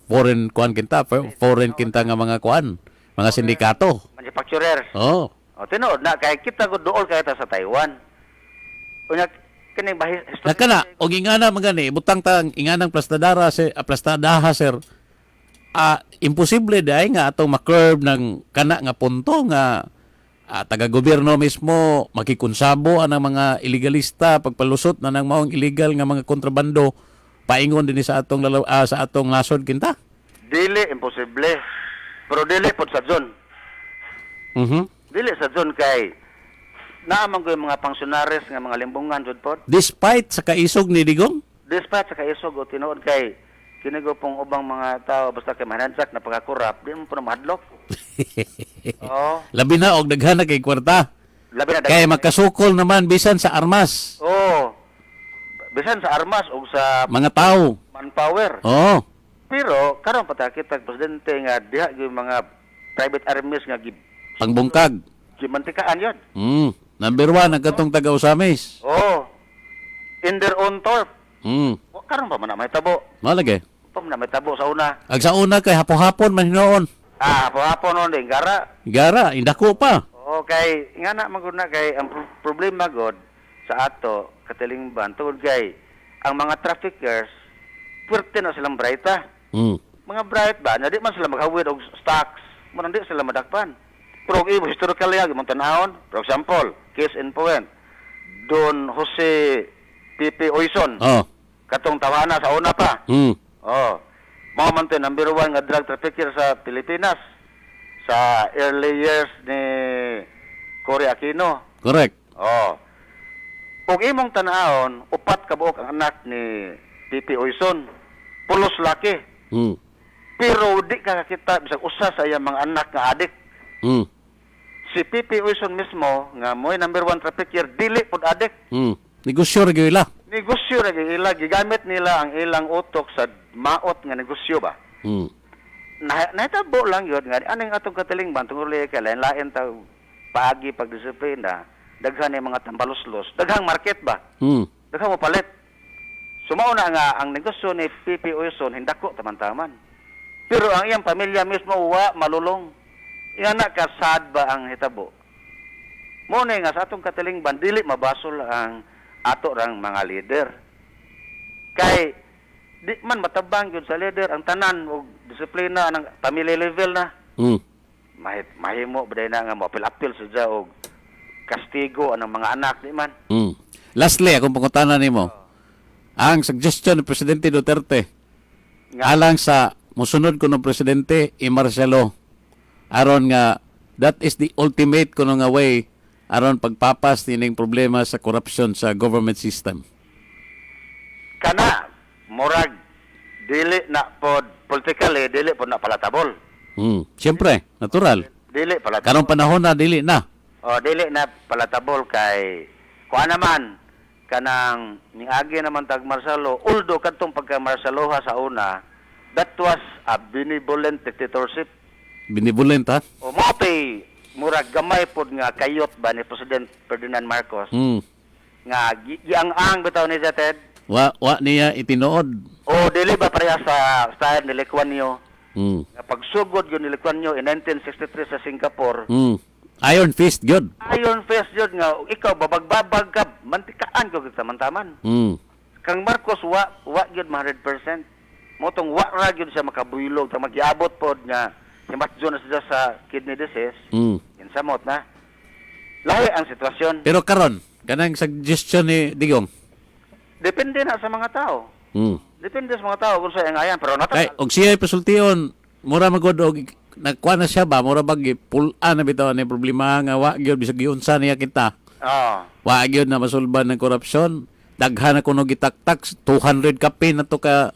kuan kinta nga mga kuan, mga sindikato. Manufacturers. Oh. O tinuod na kay kita gud duol kay ta sa Taiwan. Unya kini bahis Nakana og ingana magani butang tang inganang plastadaha sir. Imposible day nga atong ma-curb ng kana nga punto nga taga-gobyerno mismo makikonsabo ang mga illegalista pagpalusot na ng maong illegal nga mga kontrabando paingon din sa atong sa atong nasod kinta. Dili imposible. Pero dili pod sa zone. Dili sa zone kay naamang ko yung mga pangsionaris nga mga limbungan jud pod. Despite sa kaisog ni Digong? Despite sa kaisog o tinuod kay kinigo pong ubang mga tao basta kay manansak na pagkakurap, di mo po na mahadlok. Oo. Labi na og daghan na kay kwarta. Labi na kay makasukol naman bisan sa armas. Oo. Bisan sa armas o sa mga tao. Manpower. Oo. Pero karon patakita presidente nga diha gyud mga private armies nga pangbungkag. Gimantikaan yun. Number 1 ang katong taga-Usamis. Oo. In their own turf. Karon pa man na may tabo. Malagi. Pa man na may tabo sa una. Ag sa una kay hapon-hapon man hinoon. Hapon-hapon on din gara. Gara, indako pa. Okay, nga na maguna kay ang problema god sa ato katilingban tungod kay ang mga traffickers puwerte na silang brighta. Mga bright ba, na di man sila maghawid og stocks, mo di sila madakpan. Pero ibo historical ya gimong tanahon, for example, case in point. Don Jose Pipi Oison. Katong tawana sa una pa. Mao man to number 1 nga drug trafficker sa Pilipinas sa early years ni Cory Aquino. Correct. Ug imong tanahon, upat ka buok ang anak ni Pipi Oison. Pulos laki. Pero di ka kita bisag usa sa iyang mga anak nga adik. Si Pipi Oison mismo nga mo'y number 1 trafficker dili pod adik. Negosyo ra gyud ila. Negosyo ra gyud ila, gigamit nila ang ilang utok sa maot nga negosyo ba. Nahitabo lang yun nga aning atong katilingban tungod kay lain-lain ta paagi pagdisiplina, daghan ni mga tambaluslos, daghang market ba. Daghang mo palit. Sumao na nga ang negosyo ni Pipi Oison hindako taman-taman. Pero ang iyang pamilya mismo wa malulong. Ingana ka sad ba ang hitabo? Mo na nga sa atong katilingban dili mabasol ang ato rang mga leader. Kay di man matabang gyud sa leader ang tanan og disiplina ng family level na. Mahimo baday na nga mapil-apil sa og kastigo anang mga anak di man. Lastly, akong pangutanan nimo. Ang suggestion ni Presidente Duterte alang sa musunod kuno presidente i-martialo aron nga that is the ultimate kuno nga way aron pagpapas nining problema sa corruption sa government system. Kana murag dili na pod politically dili pod na palatabol. Siyempre, natural. Dili palatabol. Karong panahon na dili na. Dili na palatabol kay kuan naman kanang niagi naman tag Marcelo, although kadtong pagka Marceloha sa una, that was a benevolent dictatorship. Benevolent ha? O mapay murag gamay pod nga kayot ba ni President Ferdinand Marcos. Nga giang-ang bitaw ni Ted. Wa niya itinuod. Dili ba pareha sa style ni Lee Kuan Yew? Nga pagsugod yun ni Lee Kuan Yew in 1963 sa Singapore. Iron fist, good. Iron fist yun nga, ikaw babagbabag ka, mantikaan ko kita mantaman. Kang Marcos, wa yun 100%. Motong wa ra yun siya makabuyulog, ta magiabot pod nga, himatjo na siya sa kidney disease, insamot na. Lahi ang sitwasyon. Pero karon, kanang suggestion ni Digong. Depende na sa mga tao. Depende sa mga tao kung saan ang ayan, pero Kay, natal. og siya pasultion, mura magod og nagkuha na siya ba, mura bag pulaan na bitaw ni problema nga wa gyud bisag giunsa niya kita. Wa gyud na masulban ng korupsyon. Daghan na kuno gitaktak 200 kape na to ka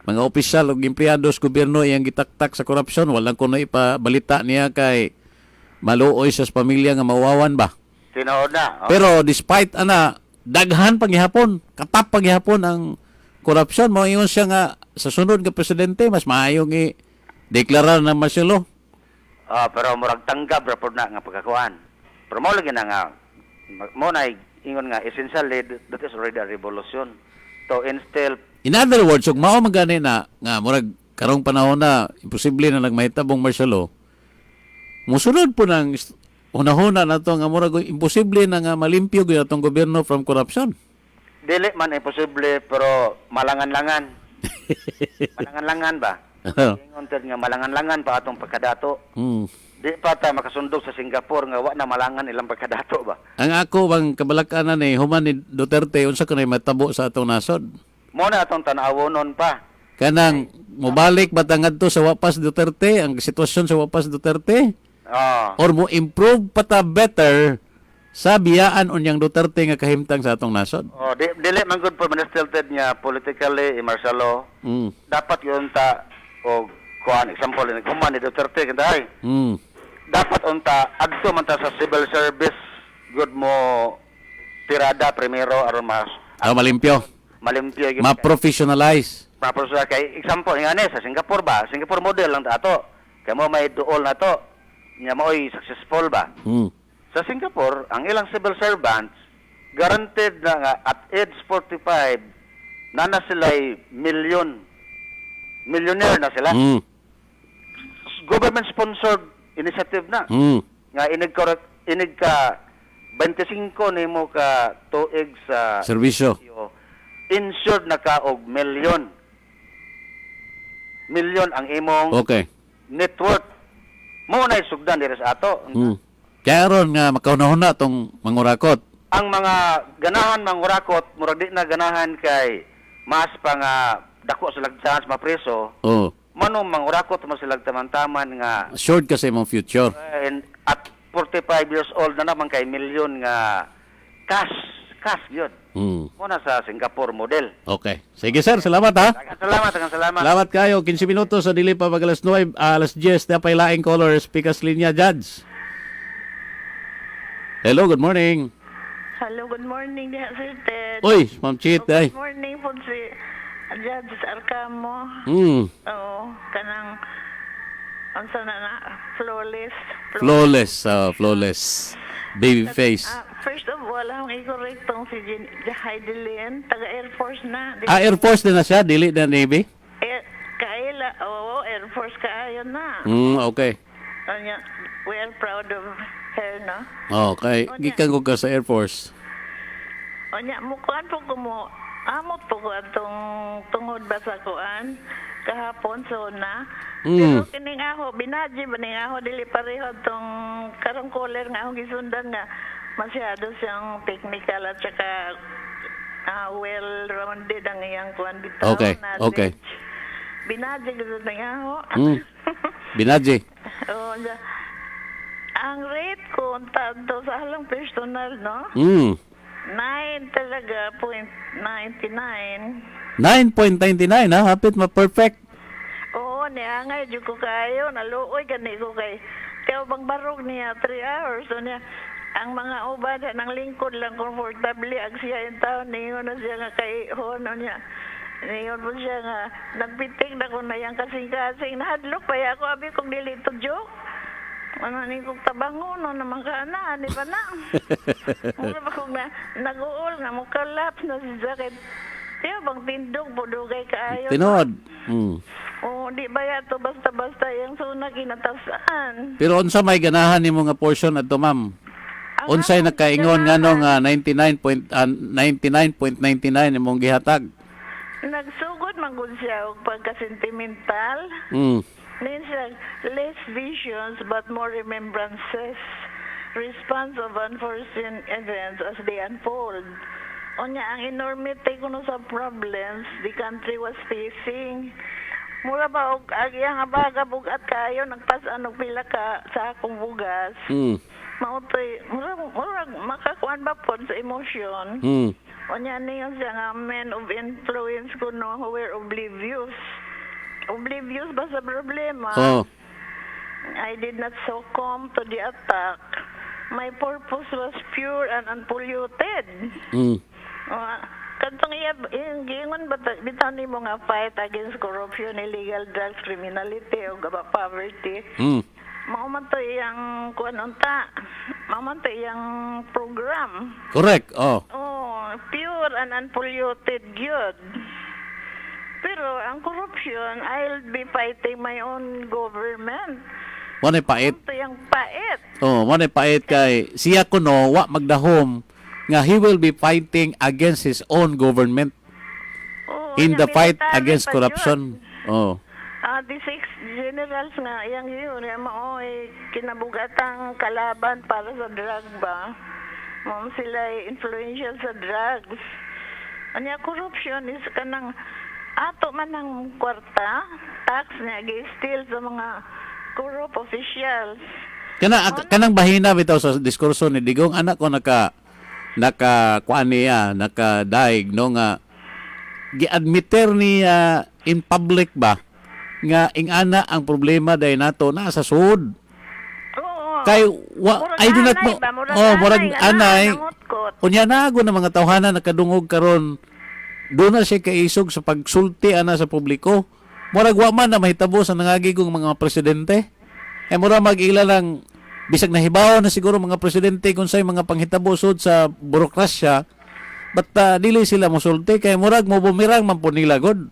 mga opisyal o empleyado sa gobyerno iyang gitaktak sa korupsyon. Walang kuno ipabalita niya kay maluoy siya sa pamilya nga mawawan ba. Tinood na. Pero despite ana, daghan paghihapon, katap paghihapon ang korupsyon. Mo ingon siya nga sa sunod nga presidente mas maayong i-deklarar na martial law. Pero murag tanggap ra pod na nga pagkakuan. Pero mo lagi na nga mo na ingon nga essentially that is already a revolution to instill. In other words, ug mao magani na nga murag karong panahon na imposible na nagmahitabong martial law. Musunod po ng una-una na to nga murag imposible na nga malimpyo gyud atong gobyerno from corruption. Dili man imposible pero malangan-langan. Malangan-langan ba? Ingon tad nga malangan-langan pa atong pagkadato. Di pa ta makasundog sa Singapore nga wa na malangan ilang pagkadato ba? Ang ako bang kabalakanan ni human ni Duterte unsa kanay matabo sa atong nasod? Mo na atong tan-awonon pa. Kanang mobalik batangad to sa wapas Duterte ang sitwasyon sa wapas Duterte? Or mo improve pa ta better sa biyaan unyang Duterte nga kahimtang sa atong nasod? Dili man gud po manifested nga politically martial law. Dapat yun ta o kuan example ni human ni Duterte kanday. Dapat unta adto man ta sa civil service good mo tirada primero aron mas malimpyo. Malimpyo gyud. Ma-professionalize. Ma-professionalize kay example ngani sa Singapore ba? Singapore model lang ta ato. Kay mo may duol na to. Nya maoy successful ba? Sa Singapore, ang ilang civil servants guaranteed na nga at age 45 na sila millionaire na sila. Government sponsored initiative na. Nga inig ka 25 nimo ka tuig sa serbisyo. Insured na ka og million ang imong net worth. Mo na isugdan diri sa ato. Kaya ron nga makaunahon na itong mangurakot. Ang mga ganahan mangurakot, murag di na ganahan kay mas pa nga dako sila chance mapreso. Manong mangurakot mo sila taman-taman nga assured ka sa imong future. And at 45 years old na naman kay milyon nga cash yun. Muna sa Singapore model. Okay. Sige sir, salamat ha. Salamat. Salamat kayo. 15 minutos sa dili pa mag alas 9, alas 10 na pay laing colors pikas linya judge. Hello, good morning. Hello, good morning diha Sir Ted. Uy, Ma'am Chit, ay. Good morning po si Judge Arcamo. Oo, kanang unsa na flawless. Baby face. First of all, ang i-correct tong si Heidelin, taga Air Force na. Air Force na siya, dili na Navy? Air Force kaayo na. Okay. We are proud of her, no? Okay, gikan ko ka sa Air Force. Mukuan po ko mo, amot po ko atong tungod ba sa kuan, kahapon, so na. Pero kining ako, binadji ba ning ako, dili pareho tong karong caller nga akong gisundan nga, masyado siyang technical at saka well-rounded ang iyang kuan bitaw. Okay. Binadji gud na ako. Binadji. Ang rate ko tanto sa halang personal, no? 9 talaga, 0.99. 9.99 ha? Hapit ma-perfect. Oo, niangay, di ko kayo. Naluoy gani ko kay kaya bang barog niya 3 hours. So niya, ang mga ubad ng lingkod lang comfortably. Ag siya yung taon, niyon na siya nga kay hono niya. Niyon po siya nga, nagpiting na ko na yung kasing-kasing. Nahadlok pa ako, abi kong dilito joke. Ano ni kong tabango, no, naman ka na, di ba na? Muna ba kong nag-uol nga, mukalap na si Jacket. Kaya bang tindog po dugay kaayo. Tinod. Oh, di ba yato basta-basta yung suna kinatasan. Pero unsa may ganahan nimo nga portion adto ma'am? Unsay nakaingon nga no nga 99.99 imong gihatag? Nagsugod man gud siya og pagka-sentimental. Siya, less visions but more remembrances. Response of unforeseen events as they unfold. Onya ang enormity kuno sa problems the country was facing. Mura ba og agya nga baga bugat kayo nagpas-an og pila ka sa akong bugas. Mautoy mura makakuan ba pod sa emotion. Onya niya siya nga men of influence kuno who were oblivious. Oblivious ba sa problema? I did not succumb to the attack. My purpose was pure and unpolluted. Kantong yung gingon bitaw ni mo nga fight against corruption, illegal drugs, criminality, o poverty. Mao man to iyang kuan unta. Mao man to iyang program. Correct. Pure and unpolluted good. Pero ang corruption, I'll be fighting my own government. Manay pait. Ito yung pait. Manay pait kay siya kuno wa magdahom nga he will be fighting against his own government in the fight against corruption. The six generals nga yang yun maoy kinabugatang kalaban para sa drug ba. Sila influential sa drugs. Anya corruption is kanang ato man ng kwarta, tax na gi-steal sa mga corrupt officials. Kanang bahina bitaw sa diskurso ni Digong, anak ko naka kuan niya, naka-daig no nga gi-admiter niya in public ba nga ingana ang problema day nato na sa sud. Kay I do not know. Murag anay. Unya na ako ng mga tawhana nakadungog karon. Doon na siya kaisog sa pagsulti ana sa publiko. Murag wa man na mahitabo sa nangagigong mga presidente. Mura mag-ila lang bisag nahibaw na siguro mga presidente kung say mga panghitabo sud sa burokrasya. But dili sila mosulti kay murag mo bumirang man po nila god.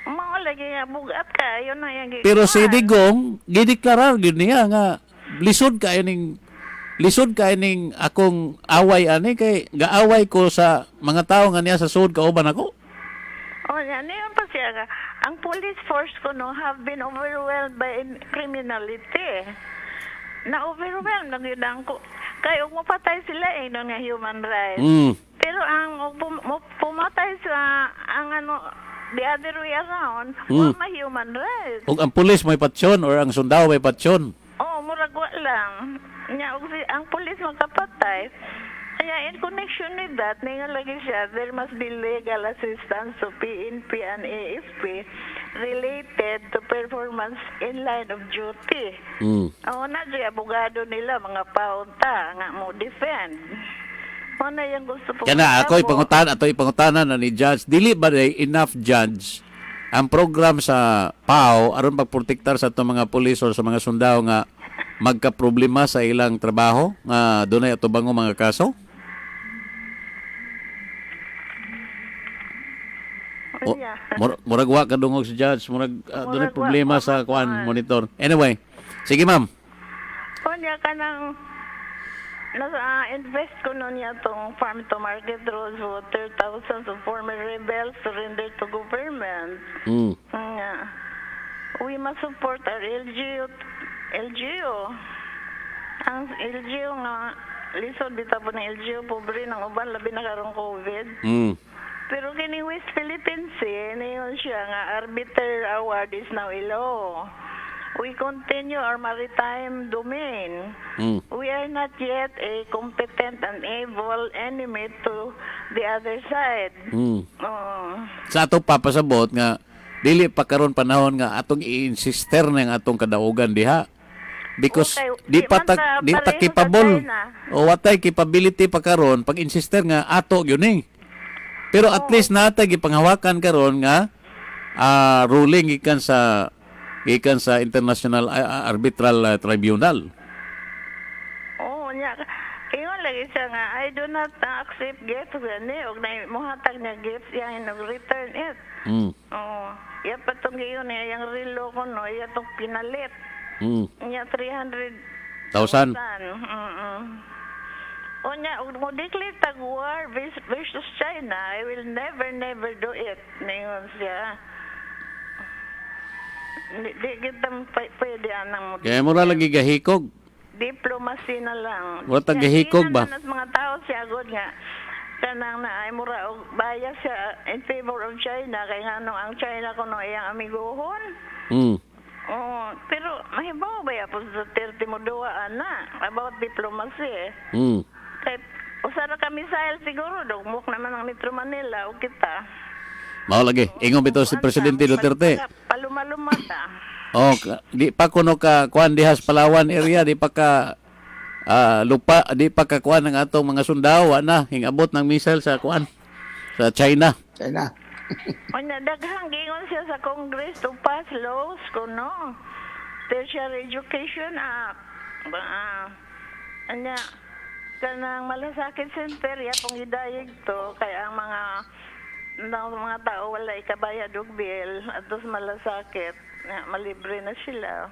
Mao lagi nga bugat kayo na yang Pero si Digong gideklarar gid niya nga lisod kayo ning akong away ani kay gaaway ko sa mga tao nga niya sa sud kauban ako. Yan pa siya nga. Ang police force ko have been overwhelmed by criminality. Na-overwhelmed lang yun ko. Kaya mo patay sila nun nga human rights. Pero ang pumatay sa the other way around, wala human rights. Ug ang pulis may patsyon or ang sundao may patsyon. Muragwa lang. Ang police magkapatay. Kaya in connection with that, lagi siya, there must be legal assistance to PNP and AFP related to performance in line of duty. Na siya, abogado nila, mga paunta, nga mo defend. Na yung gusto po. Kaya ako ipangutanan na ni Judge, dili ba enough Judge ang program sa PAO aron pagprotektar sa itong mga pulis o sa mga sundao nga magka-problema sa ilang trabaho nga dunay atubango mga kaso? Murag wa kadungog si Judge, murag dunay problema sa kuan monitor. Anyway, sige ma'am. Kunya kanang invest ko niya tong farm to market roads, water, thousands of former rebels surrendered to government. We must support our LGU. Ang LGU nga lisod bitaw po ng LGU pobre ng uban labi na karong COVID. Pero kini West Philippines niyon siya nga arbiter award is now ilo. We continue our maritime domain. We are not yet a competent and able enemy to the other side. Sa ato papasabot nga dili pa karon panahon nga atong i-insister na nga atong kadaugan diha. Because di pa capable o watay capability pa karon pag insister nga ato gyud Pero at least natay gipanghawakan karon nga ruling gikan sa International Arbitral Tribunal. Nya. Ingon lagi siya nga, I do not accept gifts. Gani, og na muhatag niya gifts, yan, return it. Oo. Iya pa itong gayon niya, yung relo ko, no, iya itong pinalit. Iya 300,000. O niya, mo declare tag-war versus China, I will never do it. Ngayon siya. Di kita pwede anang mo. Kaya mura lagi gahikog. Diplomacy na lang. Wala tagahikog ba? Kaya mga tao siya agad nga. Kanang na ay mura og baya siya in favor of China. Kaya nga nung ang China ko no iyang amiguhon. Oh, pero mahibaw ba ya po sa 30 mo duwa ana about diplomacy. Kaya usara ka missile siguro dugmok naman ang Metro Manila o kita. Mao lagi. Ingon bitaw si Presidente Duterte. Palumalumata. Oh, di pa kuno ka kuan dihas Palawan area, di pa ka lupa, di pa ka kuan ng atong mga sundao na hingabot ng missile sa kuan sa China. Onya daghang gingon siya sa Congress to pass laws kuno. Tertiary Education Act. Anya kanang Malasakit Center ya pong idayeg to kaya ang mga tao wala ikabayad og bill atos malasakit malibre na sila.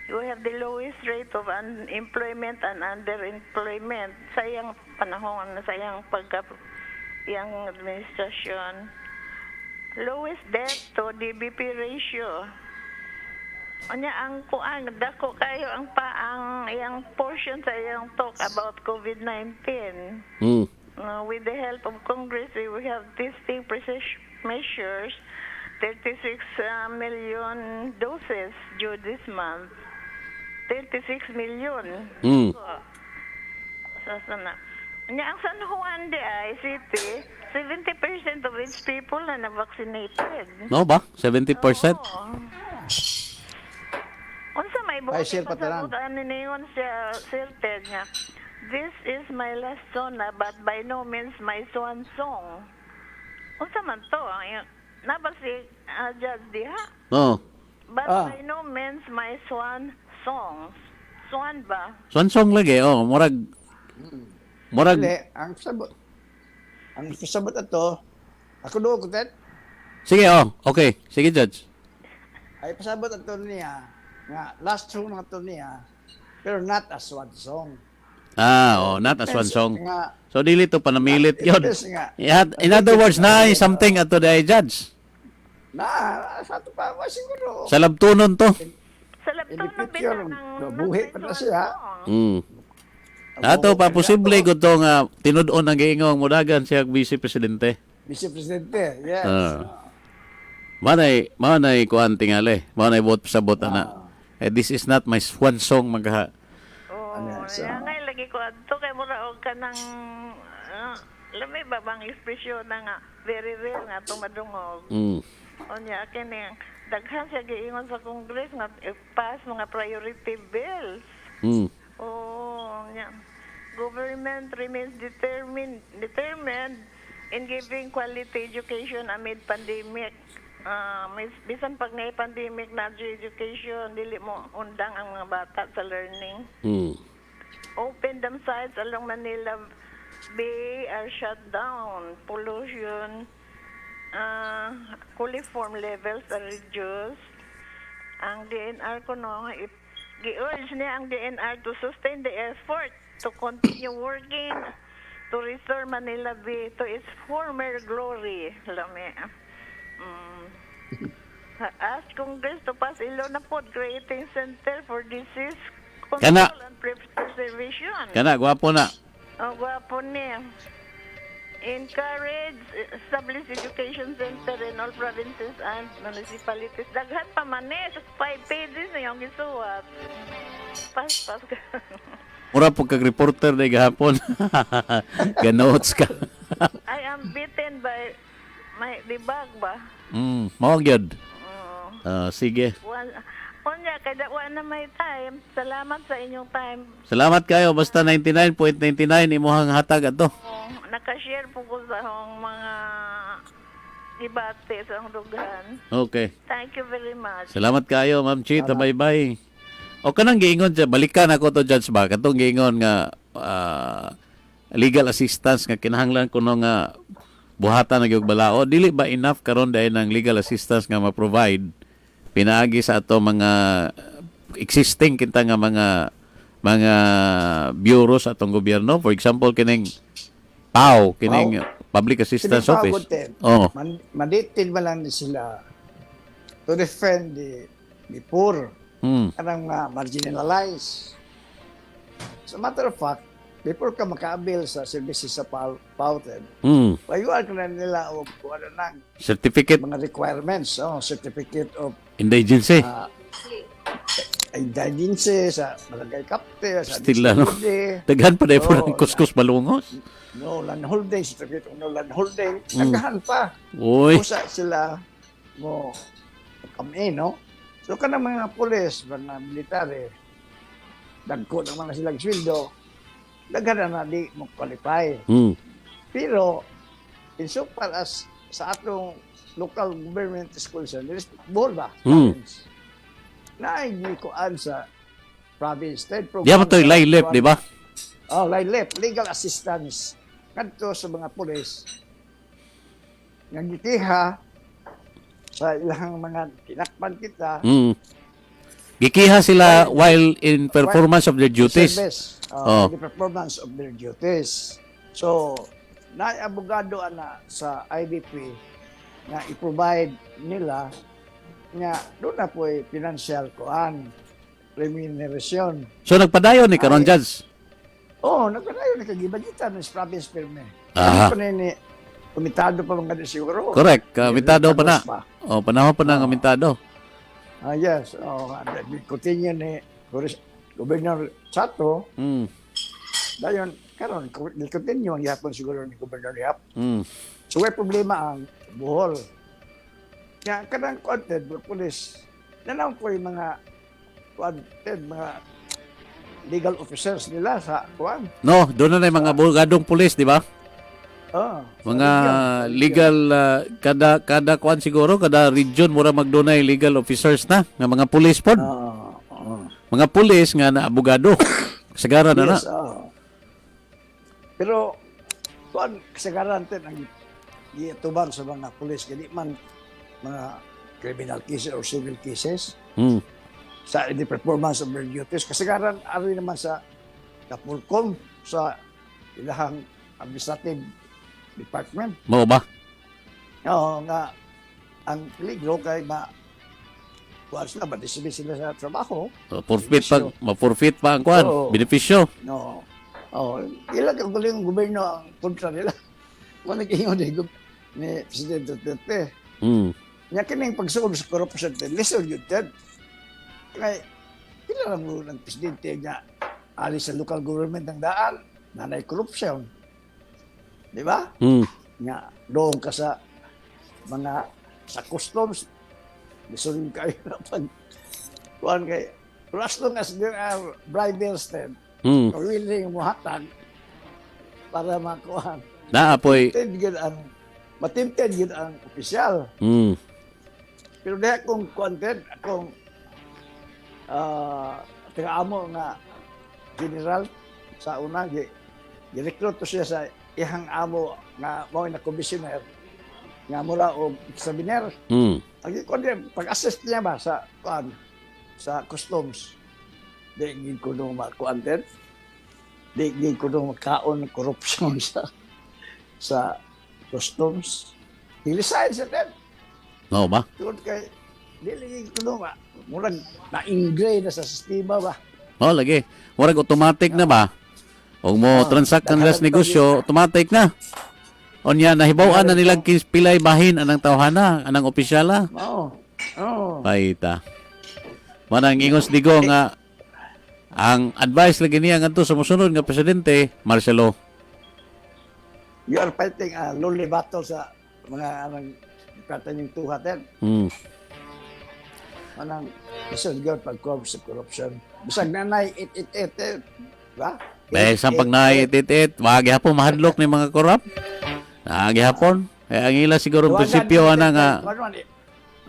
You have the lowest rate of unemployment and underemployment sa iyang panahon, sa iyang iyang administrasyon. Lowest debt to DBP ratio. Anya ang kuan dako kayo ang iyang portion sa iyang talk about COVID-19. With the help of Congress, we have testing measures, 36 million doses due this month. 36 million. Sasana. Ang San Juan de ay city, 70% of its people na na-vaccinated. No ba? 70%? Unsa may buhat pasabutan ningon siya certain nga. This is my last zona but by no means my swan song. Unsa man to? Naba si Judge Diha? No. But by no means my swan songs. Swan ba? Swan song lagi, murag Dili, ang pasabot ato, ako doon ko, Ted. Sige, okay. Sige, Judge. Ay pasabot ato niya, nga last song na ato niya, pero not a swan song. Not a swan song. So, dili to panamilit yun. Yes, In other words, na something ato day, Judge. Sa ito pa, siguro. Sa labtunon to. Sa labtunon buhi pa na siya. Ato pa, posible ko to nga tinud-on ang giingong mudagan siya Vice Presidente. Vice Presidente, yes. Manay kuan tingali. Manay bot sa bota na. This is not my swan song magha. Ngay lagi ko adto kay mura og kanang lamay ba bang ekspresyon na nga very rare nga tumadungog. Onya kini daghan siya giingon sa Congress nga i-pass mga priority bills. Government remains determined in giving quality education amid pandemic. Bisan pag na pandemic na education, dili mo undang ang mga bata sa learning. Open dam sites along Manila Bay are shut down. Pollution, coliform levels are reduced. Ang DNR ko gi-urge niya ang DNR to sustain the effort to continue working to restore Manila Bay to its former glory. Lami. Ask Congress to pass na po creating Center for Disease Control and Preservation. Gwapo na. Gwapo niya. Encourage establish education center in all provinces and municipalities. Daghan pa man sa 5 pages na yung gisuwat. Pas ka. Mura po kag-reporter na gahapon. Ganotes ka. I am bitten by my dibag ba? Mao gyud. Sige. Unya kada wa na may time. Salamat sa inyong time. Salamat kayo basta 99.99 imuhang hatag ato. Naka-share po ko sa mga debate sa dughan. Okay. Thank you very much. Salamat kayo, Ma'am Chita. Bye-bye. O kanang giingon siya, balikan ako to, Judge ba? Katong giingon nga, legal assistance nga kinahanglan kuno nga buhatan na gyud balao, dili ba enough karon dahil ng legal assistance nga ma-provide pinaagi sa ato mga existing kinta nga mga bureaus atong gobyerno, for example kining PAO, kining Public Assistance Office. Oh. Manditin ba lang sila to defend the poor, kanang marginalized. As a matter of fact, before ka maka-avail sa services sa PAUTED, layuan ka na nila o ano nang certificate, mga requirements, certificate of indigency. Indigency sa barangay kapte, sa still no? Daghan pa dahil po ng kuskus malungos. No land holding, certificate of no land holding, daghan pa. Uy. Kusa sila mo kami, no? So kanang mga pulis, mga military, dagko naman na silang sweldo, daghan na di mo qualify. Pero, insofar as sa atong local government schools, buhol ba? Naay kuan sa province. Di ba ito yung LILEP, di ba? Oh, LILEP, legal assistance. Kanto sa mga pulis. Nagitiha sa ilang mga tinakpan kita. Gikiha sila while in performance of their duties. The performance of their duties. So, naay abogado ana sa IDP na i-provide nila nga doon na po financial kuan remuneration. So nagpadayon ni karon judge? Nagpadayon ni kagibagitan ng province perme. Aha. Ni komitado pa mga siguro. Correct, komitado pa na. Panahon pa na komitado. Yes. Continue ni Governor Sato. Dayon karon continue ang yapon siguro ni Governor Yap. So may problema ang Bohol. Kaya kanang content, mga pulis, nanaw po yung mga content, mga legal officers nila sa kuwan. No, doon na yung mga abogadong pulis, di ba? Mga legal, kada kuwan siguro, kada region, mura magdunay legal officers na, nga mga pulis po. Mga pulis nga na abogado. Kasagaran na na. Pero, kuwan, kasagaran natin ang iatubang sa mga pulis, hindi man mga criminal cases or civil cases sa the performance of their duties. Kasagaran, ari naman sa Kapulcom, sa ilahang administrative department. Mo ba? Oo, nga ang peligro kay kuwan sila, ba-dismiss sila sa trabaho. Ma-forfeit pa ang kuwan, benepisyo. No. Ilang ang gobyerno ang kontra nila. Kung nag-ingon ni President Duterte. Nya kining pagsuob sa corruption, lesson yun din. Kaya, pila mo ng presidente niya alis sa local government ng daan, nanay corruption. Di ba? Nya, doon ka sa mga, sa customs, lesson kayo na pag, kuhan kay, as long as there are bribers then, willing mo hatag para makuhan. Naapoy. Matinted yun ang opisyal. Pero dahil akong content, akong taga-amo nga general sa una, direkto to siya sa ihang amo nga mo na commissioner nga mula o examiner. Pag-assist niya ba sa customs, di ko nung ma-content, di ko nung makaon corruption sa customs. Hilisahin sa ten. No ba? Tungkol kay, dili ko nung murag na-ingrain na sa sistema ba? Lagi. Murag automatic na ba? O mo transact ang last negosyo, automatic na. O niya, nahibawan na nilang pilay bahin anang tawhana, anang opisyala. Paita. Manang ingos digo nga, ang advice lagi niya nga to sa musunod nga presidente, Marcelo. You are fighting a lonely battle sa mga anang yung tuhatin. Manang isod gawin pag-corrupt sa corruption. Bisag nanay, it. Ba? Sa pag nanay, it. Wagi hapon mahadlok ni mga korap. Wagi hapon. Ang ila siguro prinsipyo na nga.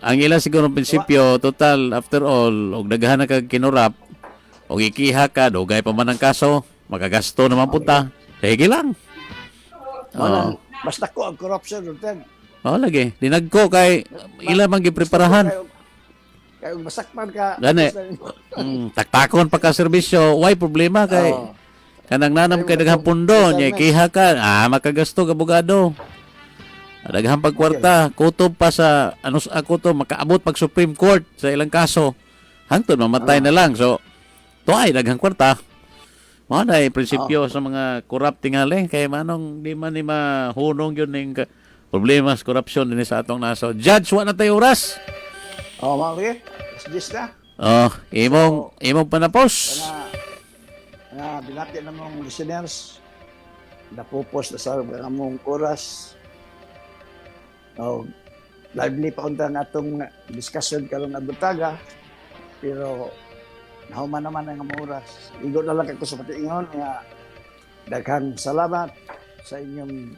Ang ila siguro prinsipyo, total, after all, og daghan na kag kinurap, og ikiha ka, dugay pa man ang kaso, Makagasto naman punta. Sige lang. Wala. Basta ko ang corruption, Ted. Lagi. Dinagko kay ila man gipreparahan. Kaya masakpan ka. Gani. Taktakon pa ka serbisyo, why problema kay kanang nanam kay daghang pundo nya kiha ka, makagasto ka abogado. Daghang pagkwarta, kutob pa sa kutob makaabot pag Supreme Court sa ilang kaso. Hangtod mamatay na lang. So tuay daghang kwarta. Mao na prinsipyo sa mga corrupt tingali kay manong di man ni mahunong yun ning problema sa korupsyon din sa atong naso. Judge, wa na tayo oras. Mga yes na. Imong panapos. Binati na mong listeners. Napupos na sa among oras. Lively pa unta na itong discussion karong adbutaga. Pero nahuman naman ang among oras. Igo na lang ako sa patiingon nga daghang salamat sa inyong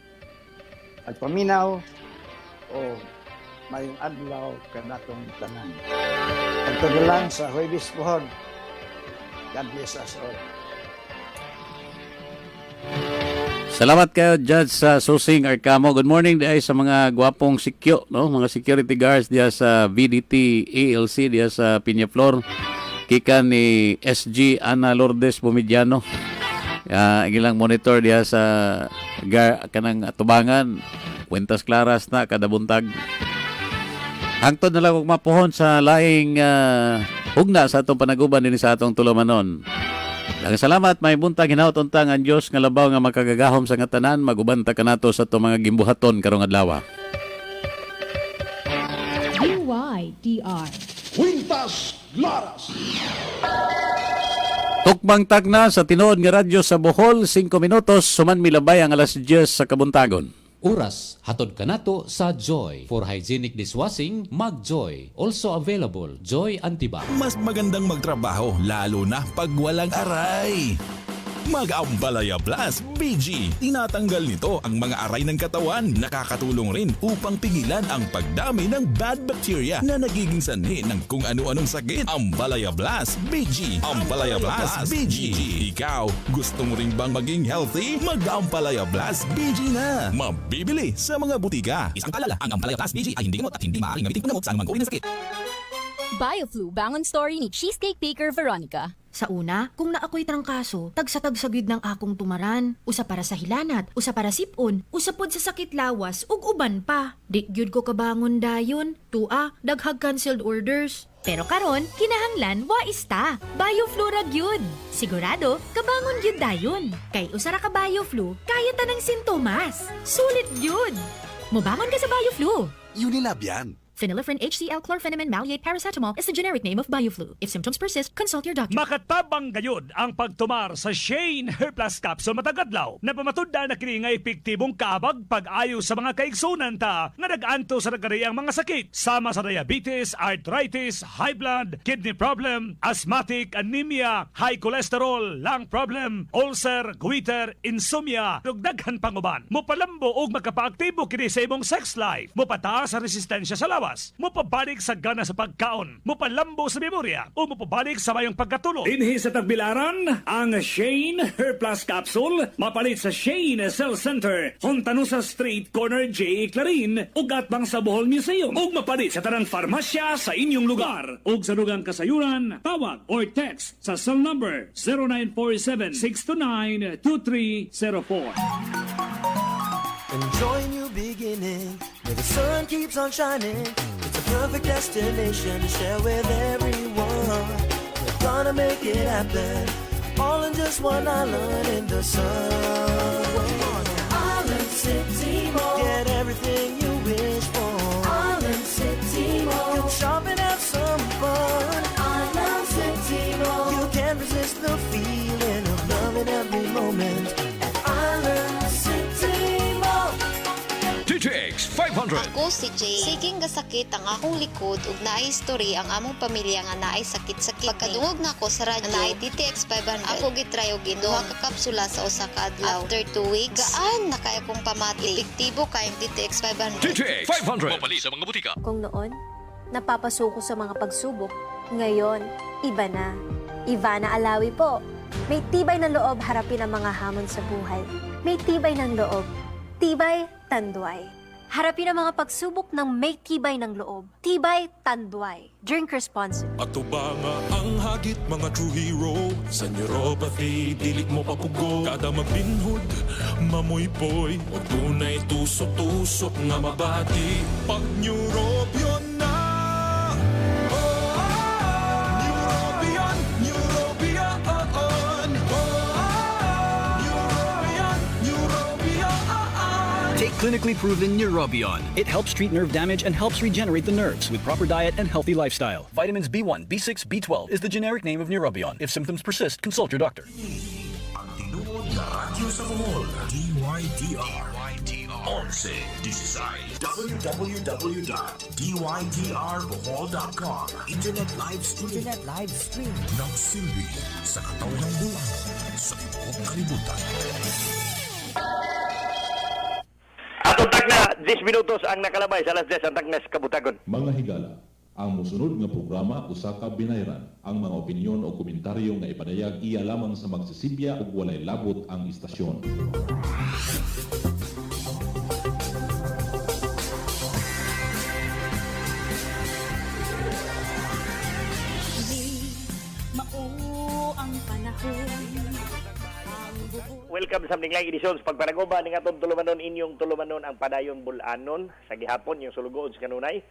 pagpaminaw o mayong adlaw kanatong tanan. Pagtudo lang sa Huwebes pohon. God bless us all. Salamat kayo, Judge sa Susing Arcamo. Good morning diay sa mga gwapong sikyo, no? Mga security guards diya sa VDT ALC diya sa Peñaflor. Kika ni SG Ana Lourdes Bumidiano. Ilang monitor diya sa kanang atubangan. Puentas Claras na kada buntag. Hangtod na lang og mapuhon sa laing hugna sa atong panaguban din sa atong tulumanon. Daghang salamat, may buntag hinaut untang ang Dios nga labaw nga makagagahom sa ngatanan, magubanta kanato sa atong mga gimbuhaton karong adlaw. UYDR Quintas Claras. Tukbang tagna sa tinuod nga radyo sa Bohol, 5 minutos, suman milabay ang alas 10 sa kabuntagon. Oras, hatod kanato sa Joy. For hygienic dishwashing, mag-Joy. Also available, Joy Antibac. Mas magandang magtrabaho, lalo na pag walang aray. Mag-Ambalaya Plus BG. Tinatanggal nito ang mga aray ng katawan. Nakakatulong rin upang pigilan ang pagdami ng bad bacteria na nagiging sanhi ng kung ano-anong sakit. Ambalaya Plus BG. Ambalaya Plus BG. Ikaw, gusto mo rin bang maging healthy? Mag-Ambalaya Plus BG na. Mabibili sa mga butika. Isang paalala, ang Ambalaya Plus BG ay hindi gamot at hindi maaaring gamitin pangamot sa anumang uri ng sakit. BioFlu Bangon Story ni Cheesecake Baker Veronica. Sa una, kung naako'y trangkaso, tagsa-tagsagid ng akong tumaran. Usa para sa hilanat, usa para sipon, usa pod sa sakit lawas, ug uban pa. Di gyud ko kabangon dayon. Tua, daghag canceled orders. Pero karon, kinahanglan wa ista. BioFlu ra gyud. Sigurado, kabangon gyud dayon. Kay usa ra ka BioFlu, kaya tanang sintomas. Sulit gyud. Mobangon ka sa BioFlu. Unilab yan. Phenylephrine HCl chlorpheniramine maleate paracetamol is the generic name of BioFlu. If symptoms persist, consult your doctor. Makatabang gayud ang pagtumar sa Shane Hair Plus Capsule matagadlaw na pamatunda na kini nga epektibong kabag pag-ayo sa mga kaigsunan ta nga nag-anto sa nagariang mga sakit sama sa diabetes, arthritis, high blood, kidney problem, asthmatic, anemia, high cholesterol, lung problem, ulcer, goiter, insomnia, ug daghan panguban. Mopalambo og makapaaktibo kini sa imong sex life. Mopataas sa resistensya sa lawas. Mopabalik sa gana sa pagkaon, mopalambo sa memorya, o mopabalik sa mayong pagkatulog. Dinhi sa Tagbilaran, ang Shane Hair Plus Capsule, mapalit sa Shane Cell Center, Hontanusa Street, Corner J. Clarin, ug atbang sa Bohol Museum, ug mapalit sa tanang farmasya sa inyong lugar. Ug sa lugang kasayuran, tawag or text sa cell number 0947-629-2304. Enjoy new beginning, where the sun keeps on shining. It's a perfect destination to share with everyone. We're gonna make it happen, all in just one island in the sun. Island City Mall, get everything you wish for. Island City Mall, come shop and have some fun. Island City Mall, you can't resist the feeling of love in every moment at Island City Mall. TTX 500. Ako si Jay. Siging gasakit ang akong likod ug naay history ang among pamilya nga naay sakit-sakit. Pagkadungog na ako sa radyo naay TTX 500. Ako gitry og duha ka kapsula sa usa ka adlaw. After 2 weeks, gaan na kay akong pamati. Epektibo kay TTX 500. TTX 500. Mapali sa mga butika. Kung noon, napapasuko sa mga pagsubok, ngayon, iba na. Ivana Alawi po. May tibay ng loob harapin ang mga hamon sa buhay. May tibay ng loob. Tibay, tanduay. Harapin ang mga pagsubok ng may tibay ng loob. Tibay, tanduay. Drink responsibly. Ato ba nga ang hagit mga true hero sa neuropathy, dili mo papugo. Kada magbinhod, mamoy-poy o tunay tusok-tusok nga mabati. Pag neurobion na Neurobion, Neurobion Take clinically proven Neurobion. It helps treat nerve damage and helps regenerate the nerves with proper diet and healthy lifestyle. Vitamins B1, B6, B12 is the generic name of Neurobion. If symptoms persist, consult your doctor. Ang tinuod na radyo sa Bohol, DYDR 1116 www.dydrbohol.com. Internet live stream nagsilbi sa katawang bulan sa tibuok kalibutan. Atong tagna, 10 minutos ang nakalabay sa alas 10 ang tagnas kabutagon. Mga higala, ang musunod nga programa usa ka binayran. Ang mga opinyon o komentaryo nga ipadayag iya lamang sa magsisibya ug walay labot ang istasyon. Welcome sa mning live edition sa pagpanagoba ning atong tulumanon inyong tulumanon ang padayon bulanon sa gihapon yung sulugood sa kanunay.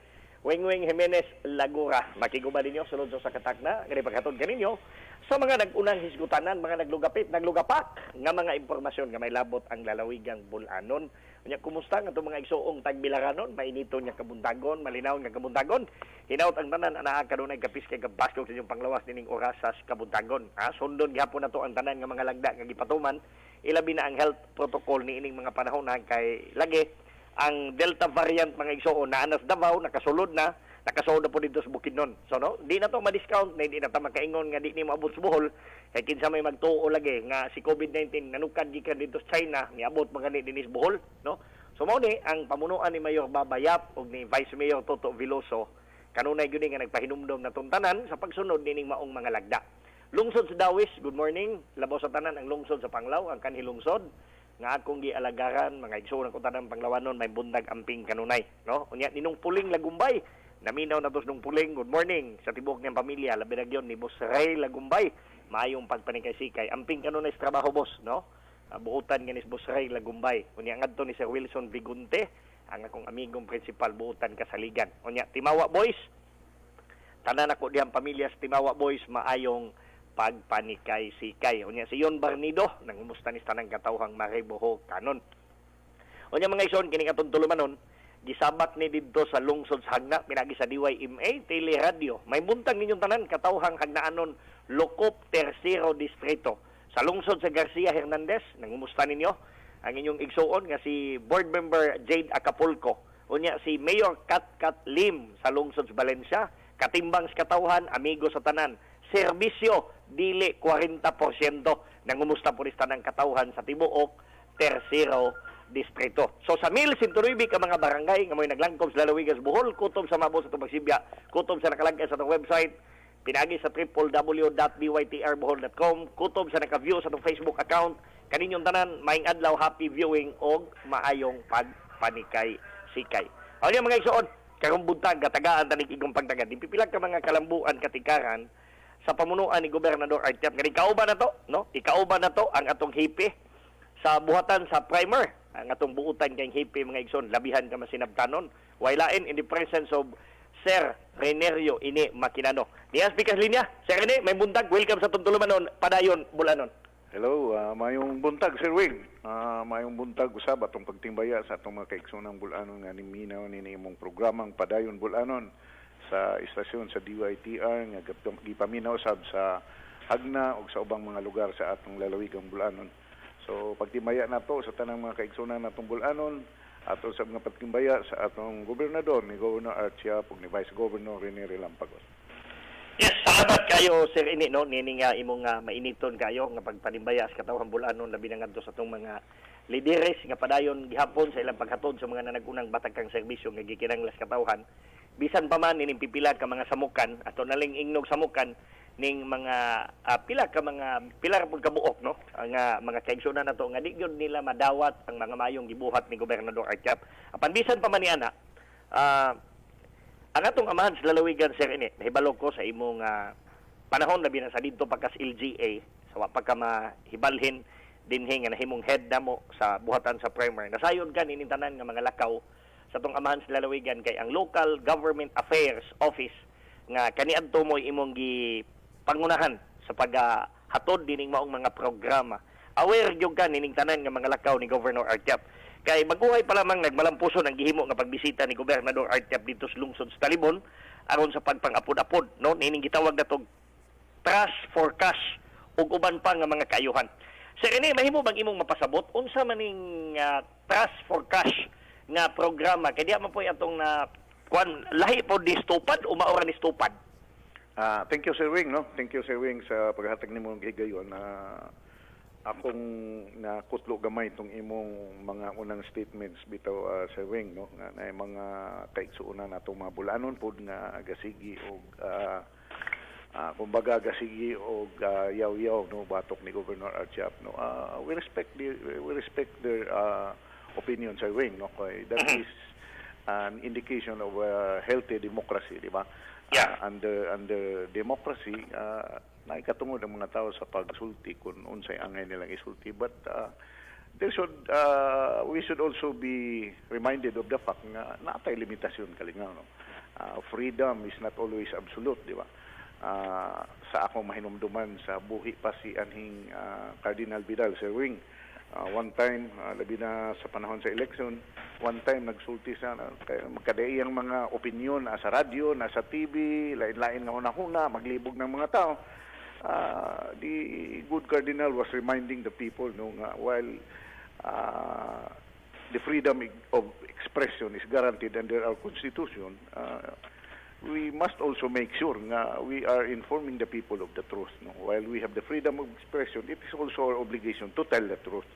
Weng Jimenez Lagura makiguba ninyo sulod sa katakna kani paghatod kaninyo sa mga nag-unang hisgutanan, mga naglugapak nga mga impormasyon nga may labot ang lalawigang bulanon. Unya kumusta nga mga igsuong tagbilaranon, mainito nya kabuntagon, malinaw nga kabuntagon. Hinaut ang tanan anaa kanunay kapis kay gabaskog sa inyong panglawas nining orasas kabuntagon. Sundon gihapon nato ang tanan nga mga lagda nga gipatuman. Ilabi na ang health protocol ni ining mga panahon na kay lagi ang Delta variant mga igsuon na anas Davao nakasulod na po dito sa Bukidnon. So no, di na to ma-discount na hindi na ta makaingon nga di ni maabot sa Bohol kay kinsa may magtuo lagi nga si COVID-19 nanukad gikan dito sa China niabot mga ni dinis Bohol, no? So mao ni ang pamunuan ni Mayor Babayap ug ni Vice Mayor Toto Veloso kanunay gyud nga nagpahinumdom na tuntanan sa pagsunod nining maong mga lagda. Lungsod sa Dawis, good morning. Labaw sa tanan ang lungsod sa Panglao, ang kanhi lungsod nga akong gialagaran mga igsoon ang tanan Panglawanon may bundag amping kanunay, no? Unya ninong Puling Lagumbay, naminaw na tos nung Puling, good morning sa tibuok niyang pamilya, labi na gyon ni Boss Ray Lagumbay, maayong pagpanikay-sikay. Amping kanunay sa trabaho, boss, no? Buutan nga ni Boss Ray Lagumbay. Unya ngadto ni Sir Wilson Bigunte, ang akong amigong principal buutan kasaligan. Unya Timawa Boys, tanan ako diyang pamilya sa Timawa Boys maayong pagpanikay-sikay. Unya si Yon Barnido, nangumusta ni tanang katawhang Mariboho kanon. Unya mga ison, kining atong tulumanon, gisabat ni dito sa lungsod sa Hagna, pinagi sa DYMA, Teleradio. May buntang ninyong tanan, katawhang Hagnaanon, Locop, Tercero Distrito. Sa lungsod sa Garcia Hernandez, nangumusta ninyo, ang inyong igsuon nga si Board Member Jade Acapulco. Unya si Mayor Kat Lim sa lungsod sa Valencia, katimbang sa katawhan, amigo sa tanan, serbisyo, dili 40%. Nangumusta po rin ng katawhan sa Tibuok, Tercero Distrito. So sa 1,109 ka mga barangay nga may naglangkob sa lalawigan sa Bohol, kutob sa mabo sa Tumagsibya, kutob sa nakalagay sa itong website, pinagi sa www.bytrbohol.com, kutob sa naka-view sa itong Facebook account, kaninyong tanan, maing adlaw, happy viewing og maayong pagpanikay-sikay. Ano yung mga igsoon? Karong buntag, gatagaan tanig igong pagtagad. Ipipilag ka mga kalambuan, katikaran, sa pamunuan ni Gobernador Artiap. Nga ikauban na to, no? Ikauban na to ang atong hipi sa buhatan sa primer. Ang atong buutan kay hipi mga igsoon, labihan ka masinabtanon. Wailain in the presence of Sir Renerio ini Makinano. Niyas pikas linya. Sir Rene, may buntag. Welcome sa Tuntulumanon, Padayon, Bulanon. Hello, mayong buntag Sir Wing. Mayong buntag usab atong pagtimbaya sa atong mga kaigsoonang Bulanon nga niminaw ni imong programang Padayon Bulanon sa istasyon sa DYTR nga gipaminaw sab sa Hagna ug sa ubang mga lugar sa atong lalawigang Bulanon. So pagtimbaya nato sa tanang mga kaigsunan natong Bulanon ato sa mga pagtimbaya sa atong gobernador ni Governor Artiap ug ni Vice Governor Rene Relampagos. Yes, salamat kayo Sir Ini, no? Nini nga imong mainiton kayo nga pagpanimbaya sa katawhan Bulanon labi na ngadto sa atong mga lideres nga padayon gihapon sa ilang paghatod sa mga nanagunang batakang serbisyo nga gikinahanglan sa katawhan. Bisan pa man ining pipila ka mga samukan ato naling ingnog samukan ning mga pila ra pud kabuok no nga mga kaigsunan nato nga di gyud nila madawat ang mga mayong gibuhat ni Gobernador Artiap. Apan bisan pa man niana ang atong amahan sa lalawigan sir ini nahibalo ko sa imong panahon labi na sa didto pagkas LGA sa wa pa ka mahibalhin dinhi nga nahimong head namo sa buhatan sa primer. Nasayon ka ning tanan nga mga lakaw sa atong amahan sa lalawigan kay ang Local Government Affairs Office nga kaniadto mo imong pangunahan sa paghatod dining maong mga programa. Aware gyud ka nining tanan nga mga lakaw ni Governor Artiap. Kay maguhay pa lamang nagmalampuson ang gihimo nga pagbisita ni Gobernador Artiap dito sa lungsod sa Talibon aron sa pagpangapod-apod no nining gitawag natog trust for cash ug uban pa nga mga kaayuhan. Sir ini mahimo bang imong mapasabot unsa maning trust for cash nga programa kay diha man po atong lahi po ni stupad o maura ni stupad. Thank you, Sir Wing, no? Thank you, Sir Wing, sa paghatag nimo ng higayon. Akong nakutlo gamay itong imong mga unang statements bitaw, Sir Wing, no? Na mga kaigsuunan natong mga bulanon pod nga gasigi og kumbaga gasigi og yaw-yaw no batok ni Governor Artiap, no? We respect their opinion, Sir Wing, no? Kay that is an indication of a healthy democracy, di ba? Under democracy, naikatungod ang mga tao sa pagsulti kung unsay angay nilang isulti. But we should also be reminded of the fact na natay limitasyon kalingaw. No? Freedom is not always absolute, di ba? Sa akong mahinumduman sa buhi pa si anhing Cardinal Vidal, Sir Wing, one time, labi na sa panahon sa election, one time nagsulti sa magkadaiyang mga opinyon sa radyo, sa TV, lain-lain nga hunahuna, maglibog ng mga tao. The good Cardinal was reminding the people no, while the freedom of expression is guaranteed under our Constitution, we must also make sure nga we are informing the people of the truth. No? While we have the freedom of expression, it is also our obligation to tell the truth.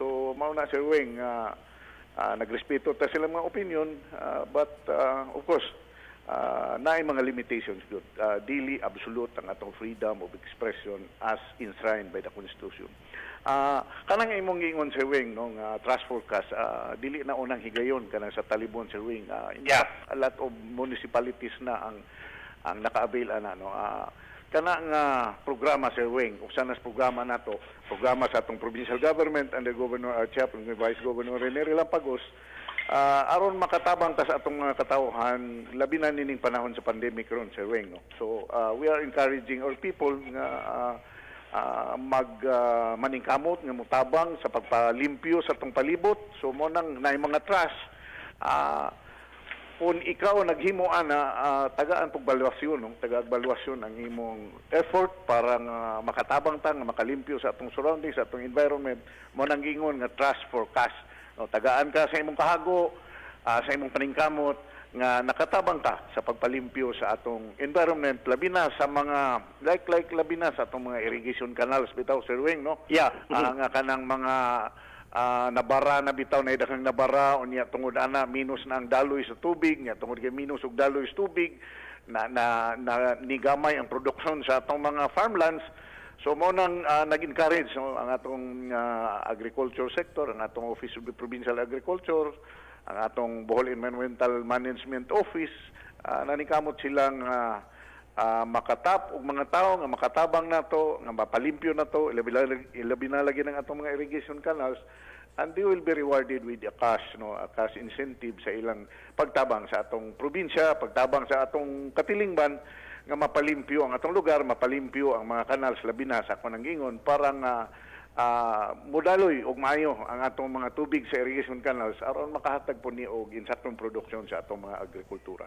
So, mauna Sir Wing, nagrespeto ta sila mga opinion, but of course, naay mga limitations good. Dili absolute ang atong freedom of expression as enshrined by the Constitution. Kanang imong giingon Sir Wing no trust forecast dili na unang higayon kanang sa Talibon Sir Wing. A lot of municipalities na ang naka-avail no. Kana nga programa Sir Wing, usa nas programa nato, programa sa atong provincial government under Governor Artiap ug Vice Governor Rene Relampagos, aron makatabang ta sa atong mga katawhan labi na nining panahon sa pandemic ron Sir Wing no. So we are encouraging our people nga maningkamot nga mutabang sa pagpalimpyo sa atong palibot. So mo nang naay mga trust kung ikaw naghimo ana tagaan pog balwasyon no, taga-balwasyon ang imong effort para nga makatabang ta nga makalimpyo sa atong surroundings, sa atong environment, mo nang gingon nga trust for cash. No, tagaan ka sa imong kahago, sa imong paningkamot nga nakatabang ka sa pagpalimpyo sa atong environment, labi na sa mga like labi na sa atong mga irrigation canals bitaw Sir Wing no. Nga kanang mga nabara na bitaw na idakang nabara unya tungod ana minus na ang daloy sa tubig, nya tungod kay minus og daloy sa tubig na nigamay ang production sa atong mga farmlands. So mo nang nag-encourage ang atong agriculture sector, ang atong Office of the Provincial Agriculture, ang atong Bohol Environmental Management Office, nanikamot silang makatap og mga tao nga makatabang nato, nga mapalimpyo nato, ilabi na lagi ng atong mga irrigation canals, and they will be rewarded with a cash, no, a cash incentive sa ilang pagtabang sa atong probinsya, pagtabang sa atong katilingban, nga mapalimpyo ang atong lugar, mapalimpyo ang mga canals labi na sa akong gingon para nga mudaloy og maayo ang atong mga tubig sa irrigation canals aron makahatag po ni og insaktong produksyon sa atong mga agrikultura.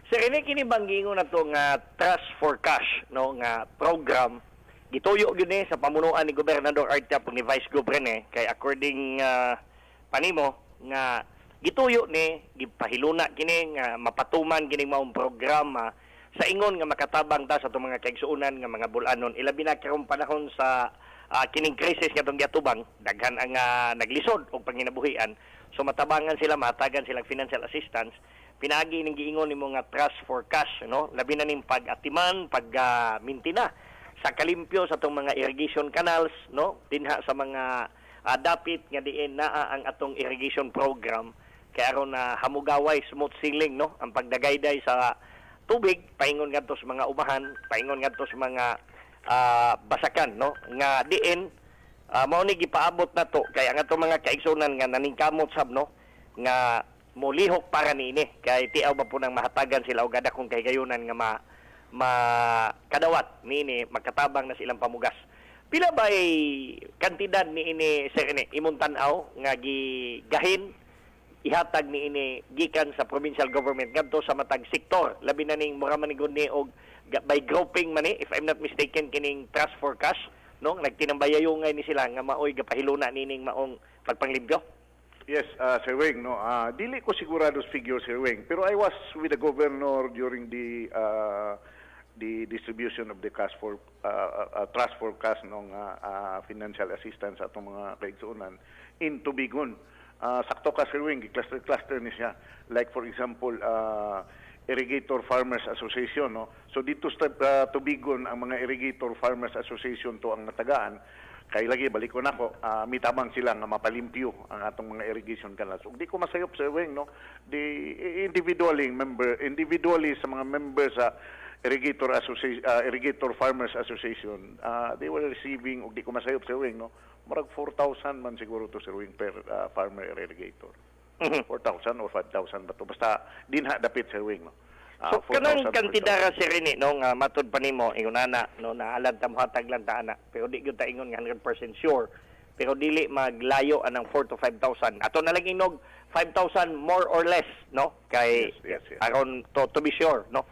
Sir, ini kini banggingon na to nga Trust for Cash no nga program gituyo gyud ni sa pamunuan ni Gobernador Artiap ni Vice Governor kay according panimo nga gituyo ni gipahiluna kini nga mapatuman kini maong programa sa ingon nga makatabang ta sa itong mga kaigsuunan nga mga bulanon. Ilabi na karong panahon sa kining krisis nga itong giatubang, daghan ang naglisod o panginabuhian. So matabangan sila, matagan silang financial assistance. pinagi ning giingon nimo nga trust for cash, no? Labi na ning pag-atiman, pag-mintina sa kalimpyo sa atong mga irrigation canals, no? Dinha sa mga dapit nga diin naa ang atong irrigation program kay aron na hamugaway smooth sailing, no? Ang pagdagayday sa tubig paingon ngadto sa mga ubahan, paingon ngadto sa mga basakan, no? Nga diin mao ni gipaabot nato kay ang atong mga kaigsunan nga naningkamot sab, no? Nga molihok para niini kay tiaw ba po nang mahatagan sila og adakong kahigayunan nga kadawat niini magkatabang na silang pamugas. Pila ba kantidad niini sir ini imong tan-aw nga gigahin ihatag niini gikan sa provincial government ngadto sa matag sektor labi na ning mura man ni og by grouping man if I'm not mistaken kining trust for cash, no? Nagtinambayayungay ni sila nga maoy gapahiluna nining maong pagpanglimpyo. Yes, Sir Wing, no. Dili ko sigurado sa figure, Sir Wing, pero I was with the governor during the distribution of the cash for trust for cash ng financial assistance sa atong mga kaigsuonan in Tubigon. Sakto ka, Sir Wing, cluster ni siya. Like for example, Irrigator Farmers Association, no. So dito sa Tubigon ang mga Irrigator Farmers Association to ang natagaan. Kay lagi balik ko nako, mitabang sila nga mapalimpyo ang atong mga irrigation canals. Ug di ko masayop, Sir Wing, no. Individually sa mga members sa Irrigator Farmers Association, they were receiving, ug di ko masayop, Sir Wing, no. Murag 4,000 man siguro to, Sir Wing, per farmer irrigator. 4,000 or 5,000 ba to? Basta dinha dapit, Sir Wing, no. So kanang kantidad si Rene no nga matud pa nimo ingonana no naalad ta mohatag lang ta ana pero di gyud ta ingon nga 100% sure pero dili maglayo anang 4 to 5,000 ato na lang inog 5,000 more or less no kay yes. aron to be sure no.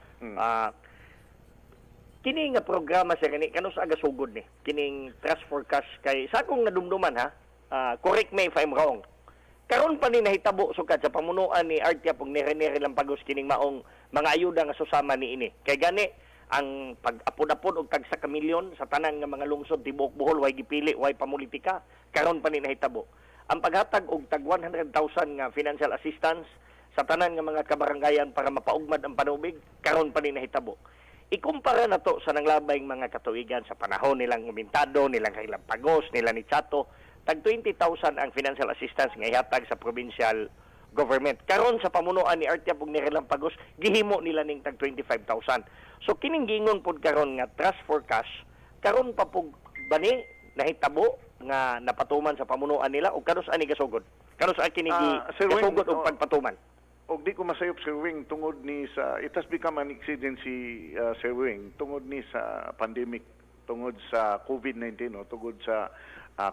Kini nga programa si Rene kanus aga sugod ni kining trust for cash kay sa akong nadumduman ha correct me if I'm wrong. Karon pa ni nahitabo sukad sa pamunuan ni Artia pag nire-nire lang pagos kining maong mga ayuda nga susama ni ini. Kay gani ang pag-apod-apod og tag sa kamilyon sa tanan nga mga lungsod tibuok Bohol way gipili way pamulitika karon pa ni nahitabo. Ang paghatag og tag 100,000 nga financial assistance sa tanan nga mga kabarangayan para mapaugmad ang panubig karon pa ni nahitabo. Ikumpara na to sa nanglabayng mga katuigan sa panahon nilang Umintado, nilang Kailang Pagos, nila ni Chato, tag 20,000 ang financial assistance nga ihatag sa provincial government. Karon sa pamunuan ni Artia pug ni Relampagos, gihimo nila ning tag 25,000. So kining giingon pud karon nga trust for cash, karon pa pug bani nahitabo nga napatuman sa pamunuan nila o kanus ani gasugod. Kanus ani kini gasugod og pagpatuman. Og di ko masayop, Sir Wing, tungod ni sa it has become an exigency, Sir Wing, tungod ni sa pandemic, tungod sa COVID-19, no, tungod sa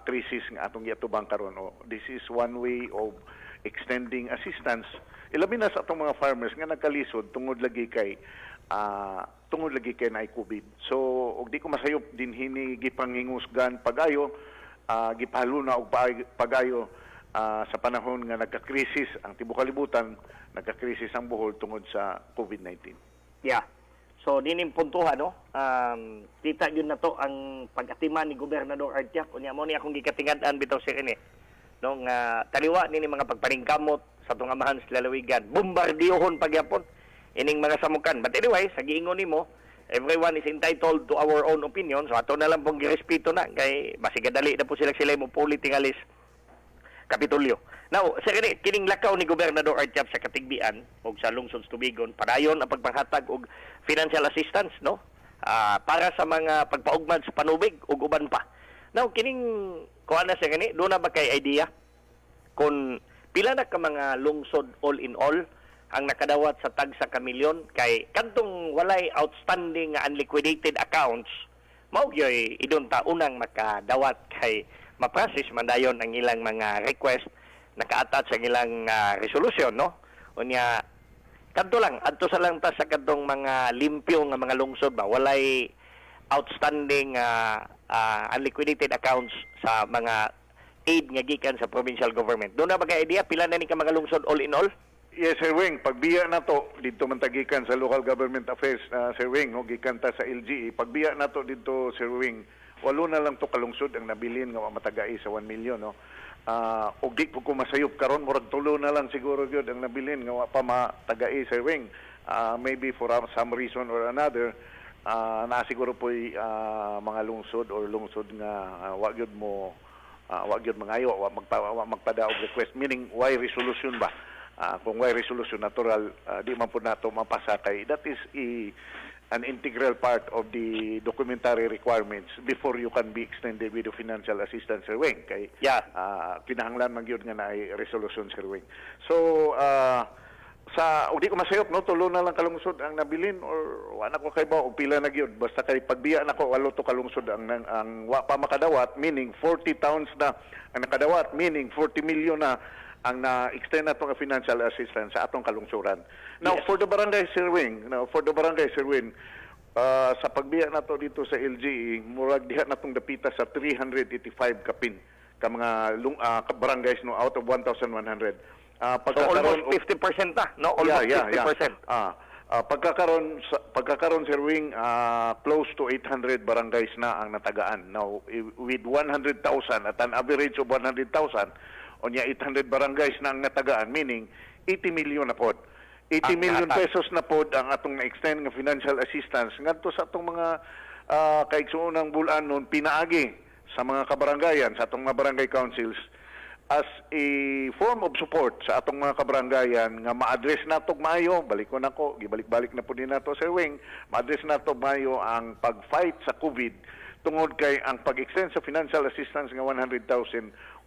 krisis nga atong giatubang karon. This is one way of extending assistance. Ilabi na sa atong mga farmers nga nagkalisod tungod lagi kay na COVID. So og di ko masayop din hini gipangingusgan pagayo, gipahalo na og pagayo sa panahon nga nagka-krisis ang tibuok kalibutan, nagka-krisis ang Bohol tungod sa COVID-19. Yeah. So dining puntuhan no. Kita yun na to ang pag-atiman ni Gobernador Artia. Kunya mo ni akong gikatingad-an bitaw si Rene. No nga taliwa nini mga pagpaningkamot sa tong amahan sa lalawigan. Bombardiyohon pagyapon ining mga samukan. But anyway, sa giingon nimo, everyone is entitled to our own opinion. So ato na lang pong girespeto na kay basigadali na po sila mo politingalis Kapitulyo. Now, sa kining lakaw ni Gobernador Artiap sa Katigbian o sa lungsod Tubigon, padayon ang pagpanghatag og financial assistance, no? Para sa mga pagpaugmad sa panubig ug uban pa. Now, kining kuha na sa doon na ba kay idea kung pila na ka mga lungsod all in all ang nakadawat sa tag sa kamilyon kay kantong walay outstanding unliquidated accounts, mao gyoy idon ta unang makadawat kay ma-process man dayon ang ilang mga request naka-attach ang ilang resolution, no? Unya kadto lang adto sa lang ta sa kadtong mga limpyo nga mga lungsod ba walay outstanding unliquidated accounts sa mga aid nga gikan sa provincial government. Doon na ba kay idea pila na ni ka mga lungsod all in all? Yes, Sir Wing, pagbiya na to dito man tagikan sa local government affairs, Sir Wing, no, gikan ta sa LGE. Pagbiya na to dito, Sir Wing, walo na lang to kalungsod ang nabilin nga matagay sa 1 million, no. og di po ko masayop karon murag tulo na lang siguro gyud ang nabilin nga wa pa matagai Sir Wing. Maybe for some reason or another na siguro po mga lungsod nga wa gyud mangayo, wa magpada og request, meaning why resolution ba? Kung why resolution natural, di man po nato mapasa kay that is an integral part of the documentary requirements before you can be extended with the financial assistance, Sir Wing. Kay kinahanglan man gyud nga naay resolution, Sir Wing. So di ko masayop, no, tulo na lang kalungsod ang nabilin or wala ko kay ba o pila na gyud, basta kay pagbiya nako walo to kalungsod ang wa pa makadawat, meaning 40 towns na ang nakadawat, meaning 40 million na ang na-extend na itong financial assistance sa atong kalungsuran. Now, for the barangay, Sir Wing, sa pagbiya na to dito sa LGE, murag diha na itong dapita sa 385 kapin ka mga barangays no, out of 1,100. So almost 50% na, no? Almost 50%. Pagkakaroon, Sir Wing, close to 800 barangays na ang natagaan. Now, with 100,000, at an average of 100,000, onya 800 barangays na ang natagaan, meaning 80 million na pod. 80 million pesos na pod ang atong na-extend ng financial assistance ngadto sa atong mga kaigsuonang bulan nun pinaagi sa mga kabarangayan, sa atong mga barangay councils as a form of support sa atong mga kabarangayan nga ma-address nato maayo, balik ko nako, gibalik-balik na po din nato, Sir Wing, ma-address nato maayo ang pag-fight sa COVID tungod kay ang pag-extend sa financial assistance nga 100,000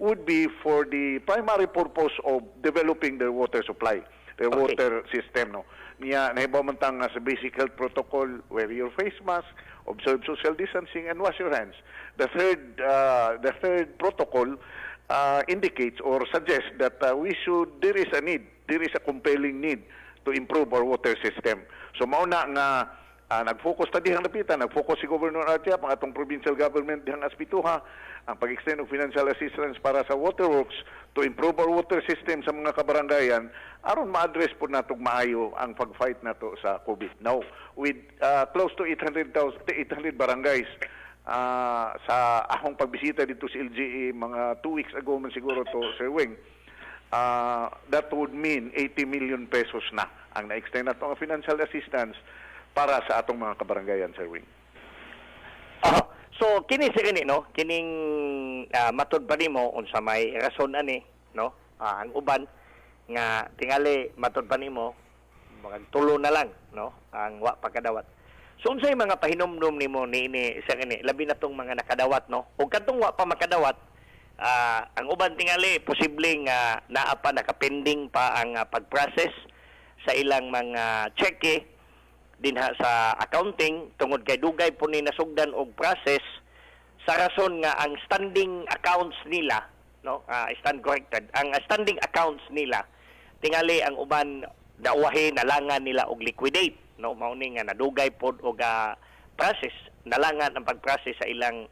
would be for the primary purpose of developing their water supply, their water system, no. Niya nahibaw man tang sa basic health protocol, wear your face mask, observe social distancing and wash your hands. The third protocol indicates or suggests that there is a compelling need to improve our water system. So mauna nga nag-focus ta dihang napitan, nag-focus si Governor Artiap, ang atong provincial government dihang Aspituha, ang pag-extend ng financial assistance para sa waterworks to improve our water system sa mga kabarangayan, aron ma-address po natong maayo ang pag-fight nato sa COVID. Now, with close to 800 barangays, sa akong pagbisita dito sa LGE, mga 2 weeks ago man siguro to, Sir Wing, that would mean 80 million pesos na ang na-extend nato ang financial assistance para sa atong mga kabarangayan, Sir Wing. So kini no, kining matud pa nimo unsa may rason ani, no? Ang uban nga tingali matud pa nimo magtulo na lang, no, ang wa pagkadawat. So unsay mga pahinomdom nimo niini sa kini labi na tong mga nakadawat, no? Ug kadtong wa pa makadawat, ang uban tingali posibleng naa pa nakapending pa ang pag-process sa ilang mga cheque dinha sa accounting tungod kay dugay po ni nasugdan og process sa rason nga ang standing accounts nila, no, stand corrected, ang standing accounts nila tingali ang uban dauwahi nalangan nila og liquidate, no, mao ni nga nadugay pod og process nalangan ang pag-process sa ilang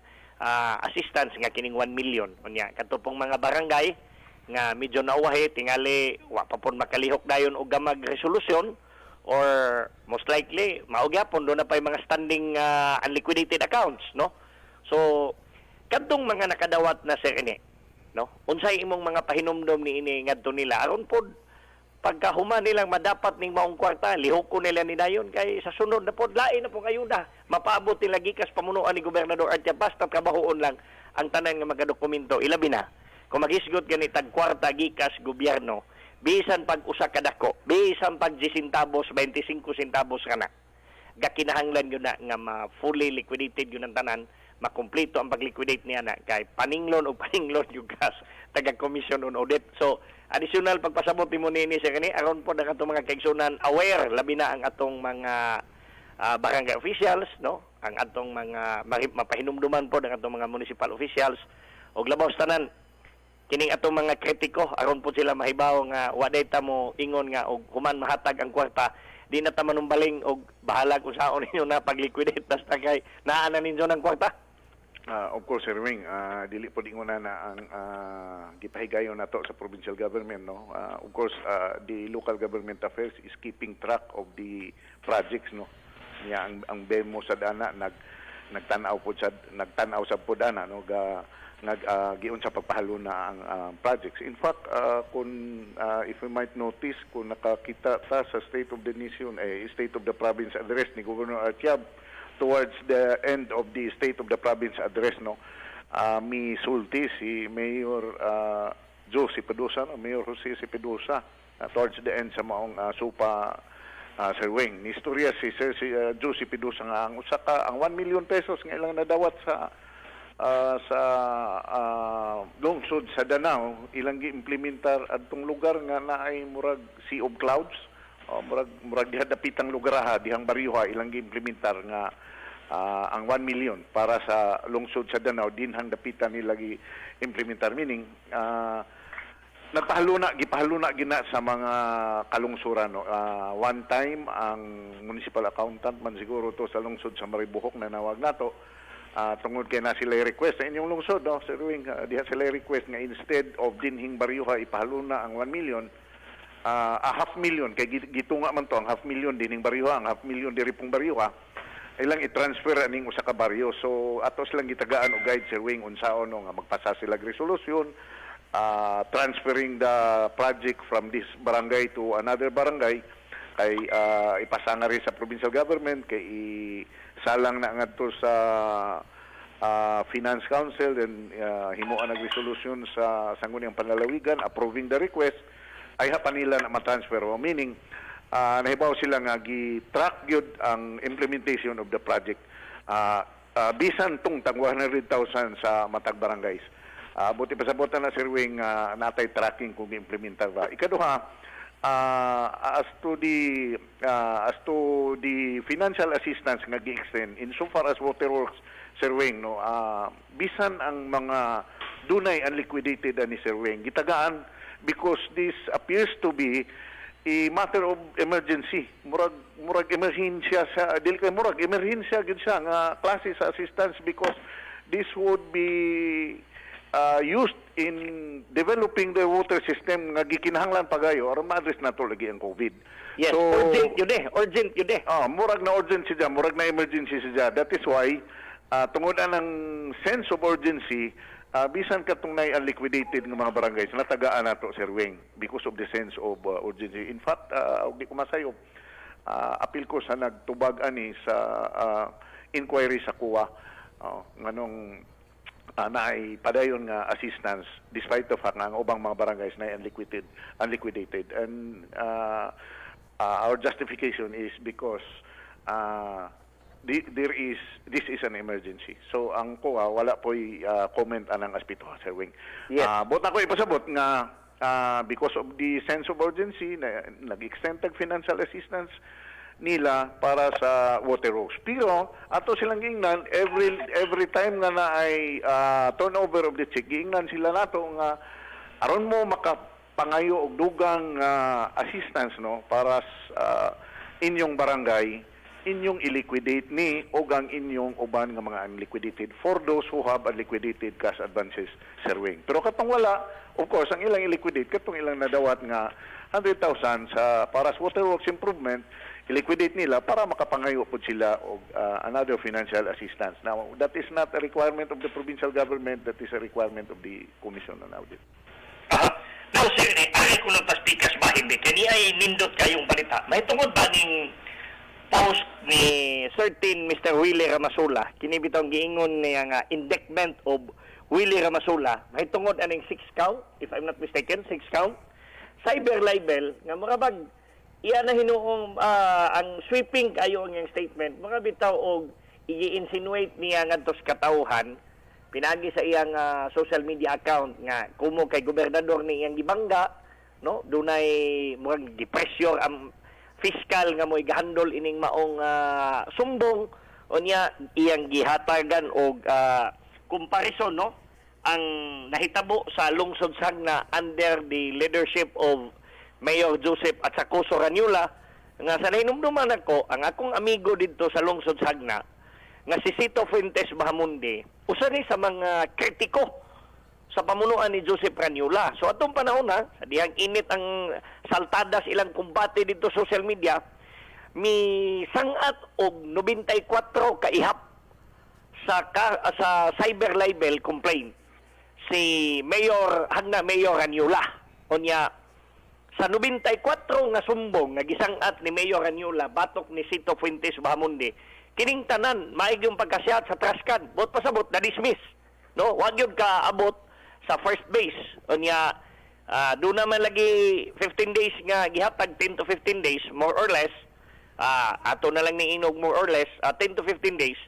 assistance nga kining 1 million unya kadto pong mga barangay nga medyo nauwahi tingali wa pa pod makalihok dayon og gamag resolusyon or most likely maugyapon do na pay mga standing unliquidated accounts, no. So kadtong mga nakadawat na sir ini, no, unsay imong mga pahinomdom niini ngadto nila aron pod pagkahuman nilang madapat ning maong kwarta lihok nila ni dayon kay sa sunod na pod lain na pong ayuda mapaabot nila gikas pamunuan ni Gobernador Artiap basta trabahoon lang ang tanan nga mga dokumento, ilabi na kung magisgot gani tag kwarta gikas gobyerno, bisan pag usa ka dako, bisan pag 10 centavos, 25 centavos kana. Gakinahanglan yun na nga fully liquidated yun ang tanan, makumpleto ang pag-liquidate niya na kay paninglon o paninglon yung gas taga-commission on audit. So, additional pagpasabot mo nini sa kani, aron po na katong mga kaigsunan aware, labi na ang atong mga barangay officials, no? Ang atong mga mapahinumduman po ng atong mga municipal officials, o labaw tanan, kining atong mga kritiko aron po sila mahibaw nga wa dayta mo ingon nga og human mahatag ang kwarta di na ta manumbaling og bahala kung saon ninyo na pag-liquidate basta kay naa na ninyo ng kwarta. Of course, Sir Wing, dili po dingon na ang gipahigayon nato sa provincial government, no. Of course, the local government affairs is keeping track of the projects, no. Niya ang BEMO sa dana nagtanaw sa podana, no, giun sa pagpahalo na ang projects. In fact, if we might notice, kung nakakita ta sa State of the Nation, State of the Province address ni Governor Artiab, towards the end of the State of the Province address, misulti si Mayor Josie Pedusa, Mayor Jose C. Pedusa, towards the end sa maong supa Sir Wing. Ni istorya si Josie Pedusa nga ang ang 1 million pesos nga ilang nadawat sa lungsod sa Danao, ilang gi-implementar adtong lugar nga naay murag Sea of Clouds, murag dihadapitang lugar dihang baryo ilang gi-implementar nga ang 1 million para sa lungsod sa Danao dinhang dapitan nila gi-implementar, meaning gipahaluna gina sa mga kalungsuran. One time ang municipal accountant man siguro to sa lungsod sa Maribohok na nawag nato, tungod kay na sila request sa inyong lungsod, Sir Wing, diha sila request nga instead of dinhing bariyuha ipahaluna ang 1 million, a half million, kay gitunga man to ang half million dinhing bariyuha, ang half million diri pong bariyuha ilang i-transfer aning usa ka baryo. So ato silang gitagaan og guide, Sir Wing, unsaon nga magpasa sila resolution transferring the project from this barangay to another barangay, kay ipasa nga rin sa provincial government, kay isalang na ngadto sa Finance Council, then himuan ang resolution sa Sangguniang Panlalawigan approving the request, ay hapan nila na matransfer. Meaning, nahibaw sila nga gi-track gyud ang implementation of the project. Bisan tong tag 100,000 sa matag barangays. Buti pasabutan na, Sir Wing, natay tracking kung implementar ba. Ikaduha, as to the financial assistance nga gi-extend insofar as waterworks, Sir Wing, bisan ang mga dunay unliquidated ni Sir Wing gitagaan, because this appears to be a matter of emergency. Murag emerhensya sa dili kay murag emerhensya gid siya nga klase sa assistance, because this would be used in developing the water system nga gikinahanglan pagayo aron ma-address nato lagi ang COVID. Yes, so, urgent yun eh. Murag na urgency siya, murag na emergency siya. That is why tungod ang sense of urgency, bisan katong nay unliquidated ng mga barangays natagaan nato, Sir Wing, because of the sense of urgency. In fact, di ko masayo, apil ko sa nagtubag ani sa inquiry sa kuwa, nganong naay padayon nga assistance despite the fact nga ang ubang mga barangays na unliquidated, and our justification is because this is an emergency. So ang kuha wala po'y comment anang aspeto, Sir Wing. Yes. But ako ipasabot nga because of the sense of urgency nag-extend tag financial assistance nila para sa waterworks. Pero ato silang giingnan every time nga na ay turnover of the check, giingnan sila nato nga aron mo makapangayo og dugang assistance para sa inyong barangay, inyong iliquidate ni og ang inyong uban nga mga unliquidated for those who have unliquidated cash advances, Sir Wing. Pero katong wala, of course, ang ilang iliquidate katong ilang nadawat nga 100,000 sa para sa waterworks improvement, i-liquidate nila para makapangayo po sila og another financial assistance. Now, that is not a requirement of the provincial government, that is a requirement of the Commission on Audit. Now, sir, ay ko lang paspikas ba hindi? Kani ay nindot kayong balita. May tungod ba ning post ni certain Mr. Willie Ramasula? Kini bitong giingon niya nga indictment of Willie Ramasula. May tungod aning 6 count, if I'm not mistaken, 6 count. Cyber libel, nga marabag iyan na hinuong ang sweeping kayo ang statement, mga bitaw og i-insinuate niya ngadto sa katawhan pinagi sa iyang social media account nga kumo kay gobernador ni iyang gibangga, no, dunay murag gi-pressure ang fiscal nga mo'y gahandol ining maong sumbong, o niya iyang gihatagan og comparison, no, ang nahitabo sa lungsod Sagna under the leadership of Mayor Joseph at sa Coso Ranula, nga sa nahinumduman ako, ang akong amigo dito sa lungsod Sagna, nga si Cito Fuentes Bahamundi, usa ni sa mga kritiko sa pamunuan ni Joseph Ranula. So atong panahon sa dihang init ang saltadas ilang kumbate dito sa social media, mi sangat og 94 kaihap sa cyber libel complaint. si Mayor Hagna Mayor Raniula. Unya sa 94 nga sumbong nga gisangat ni Mayor Raniula batok ni Sito Fuentes Bahamonde, kining tanan maig yung pagkasiyat sa traskan, bot pasabot na dismiss, no? Wag yun ka abot sa first base. Unya doon naman lagi 15 days nga gihatag, 10 to 15 days more or less. Ato na lang ni inog more or less 10 to 15 days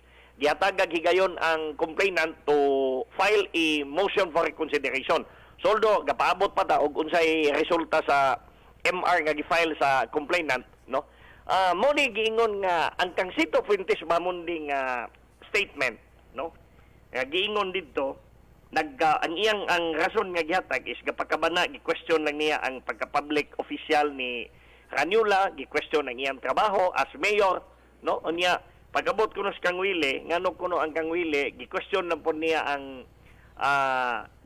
gihatag higayon ang complainant to file a motion for reconsideration. Soldo gapaabot pa ta og unsay resulta sa MR nga gi-file sa complainant, no? Mo ni giingon nga ang kang Sito Fuentes Bahamonde nga statement, no? Giingon didto ang iyang ang rason nga gihatag is gapakabana gi-question lang niya ang pagka-public official ni Raniula, gi-question ang iyang trabaho as mayor, no? Unya pagabot kuno sa Kangwili, ngano kuno ang Kangwili, gi-question lang po niya ang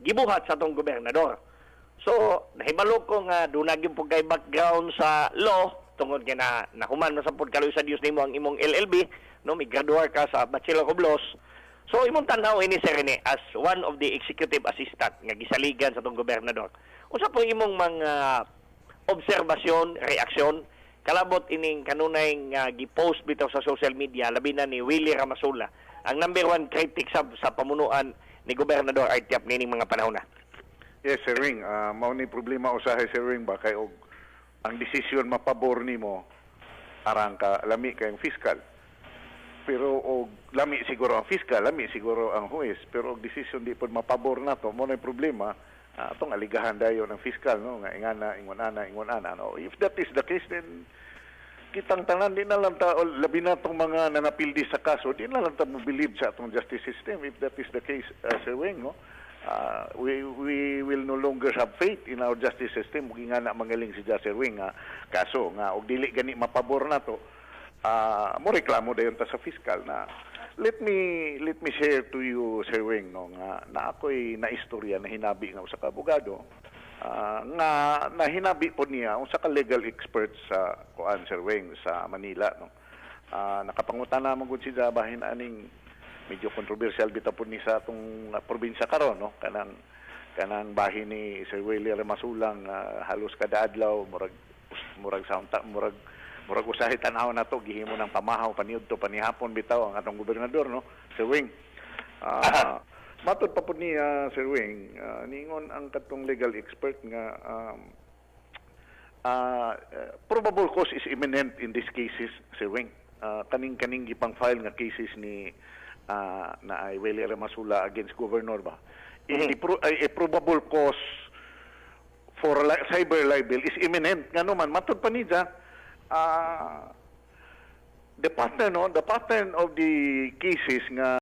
gibuhat sa atong gobernador. So, nahibalo ko nga doon nagyong po kay background sa law, tungod nga nahuman mo sa pagkaloy sa Diyos nimo ang imong LLB, no, may graduar ka sa Bachelor of Laws. So, imong tanaw ini Sir Rene as one of the executive assistant nga gisaligan sa atong gobernador. Unsa po imong mga obserbasyon, reaksyon, kalabot ining kanunay nga gi-post bitaw sa social media, labi na ni Willie Ramasula, ang number 1 critic sa pamunuan ni Gobernador Artiap nining mga panahon na. Yes, Sir Ring. Mao ni problema usahay, Sir Ring, ba kay og ang desisyon mapabor nimo arang ka lami kay ang fiscal. Pero og lami siguro ang fiscal, lami siguro ang huwes, pero og desisyon di pod mapabor nato, mo na problema atong aligahan dayon ng fiscal, no, nga ingana ingon ana, no. If that is the case, then kitang tanan di na lang ta labi na tong mga nanapildi sa kaso, di na lang ta mo believe sa atong justice system if that is the case, Sir Wing, no. We will no longer have faith in our justice system ug nga na mangaling si Sir Wing nga kaso nga og dili gani mapabor nato, mo reklamo dayon ta sa fiscal na let me share to you, Sir Wing, no, nga na ako'y naistorya na hinabi nga usa ka abogado nga nahinabi po niya usa ka legal expert sa kuan, Sir Wing, sa Manila, no. Nakapangutana man gud siya bahin aning medyo controversial bitaw po ni sa atong probinsya karon, no, kanang bahin ni Sir Willie Ramasulang, halos kada adlaw murag usahay tanaw na to, gihimo ng pamahaw paniudto panihapon bitaw ang atong gobernador, no, Sir Wing. Matod pa po niya, Sir Wing, ningon ang katong legal expert nga probable cause is imminent in these cases, Sir Wing. Kaning gipang file nga cases ni na ay Willie Ramasula against governor ba. A probable cause for cyber libel is imminent. Ngano man matod pa niya, the pattern of the cases nga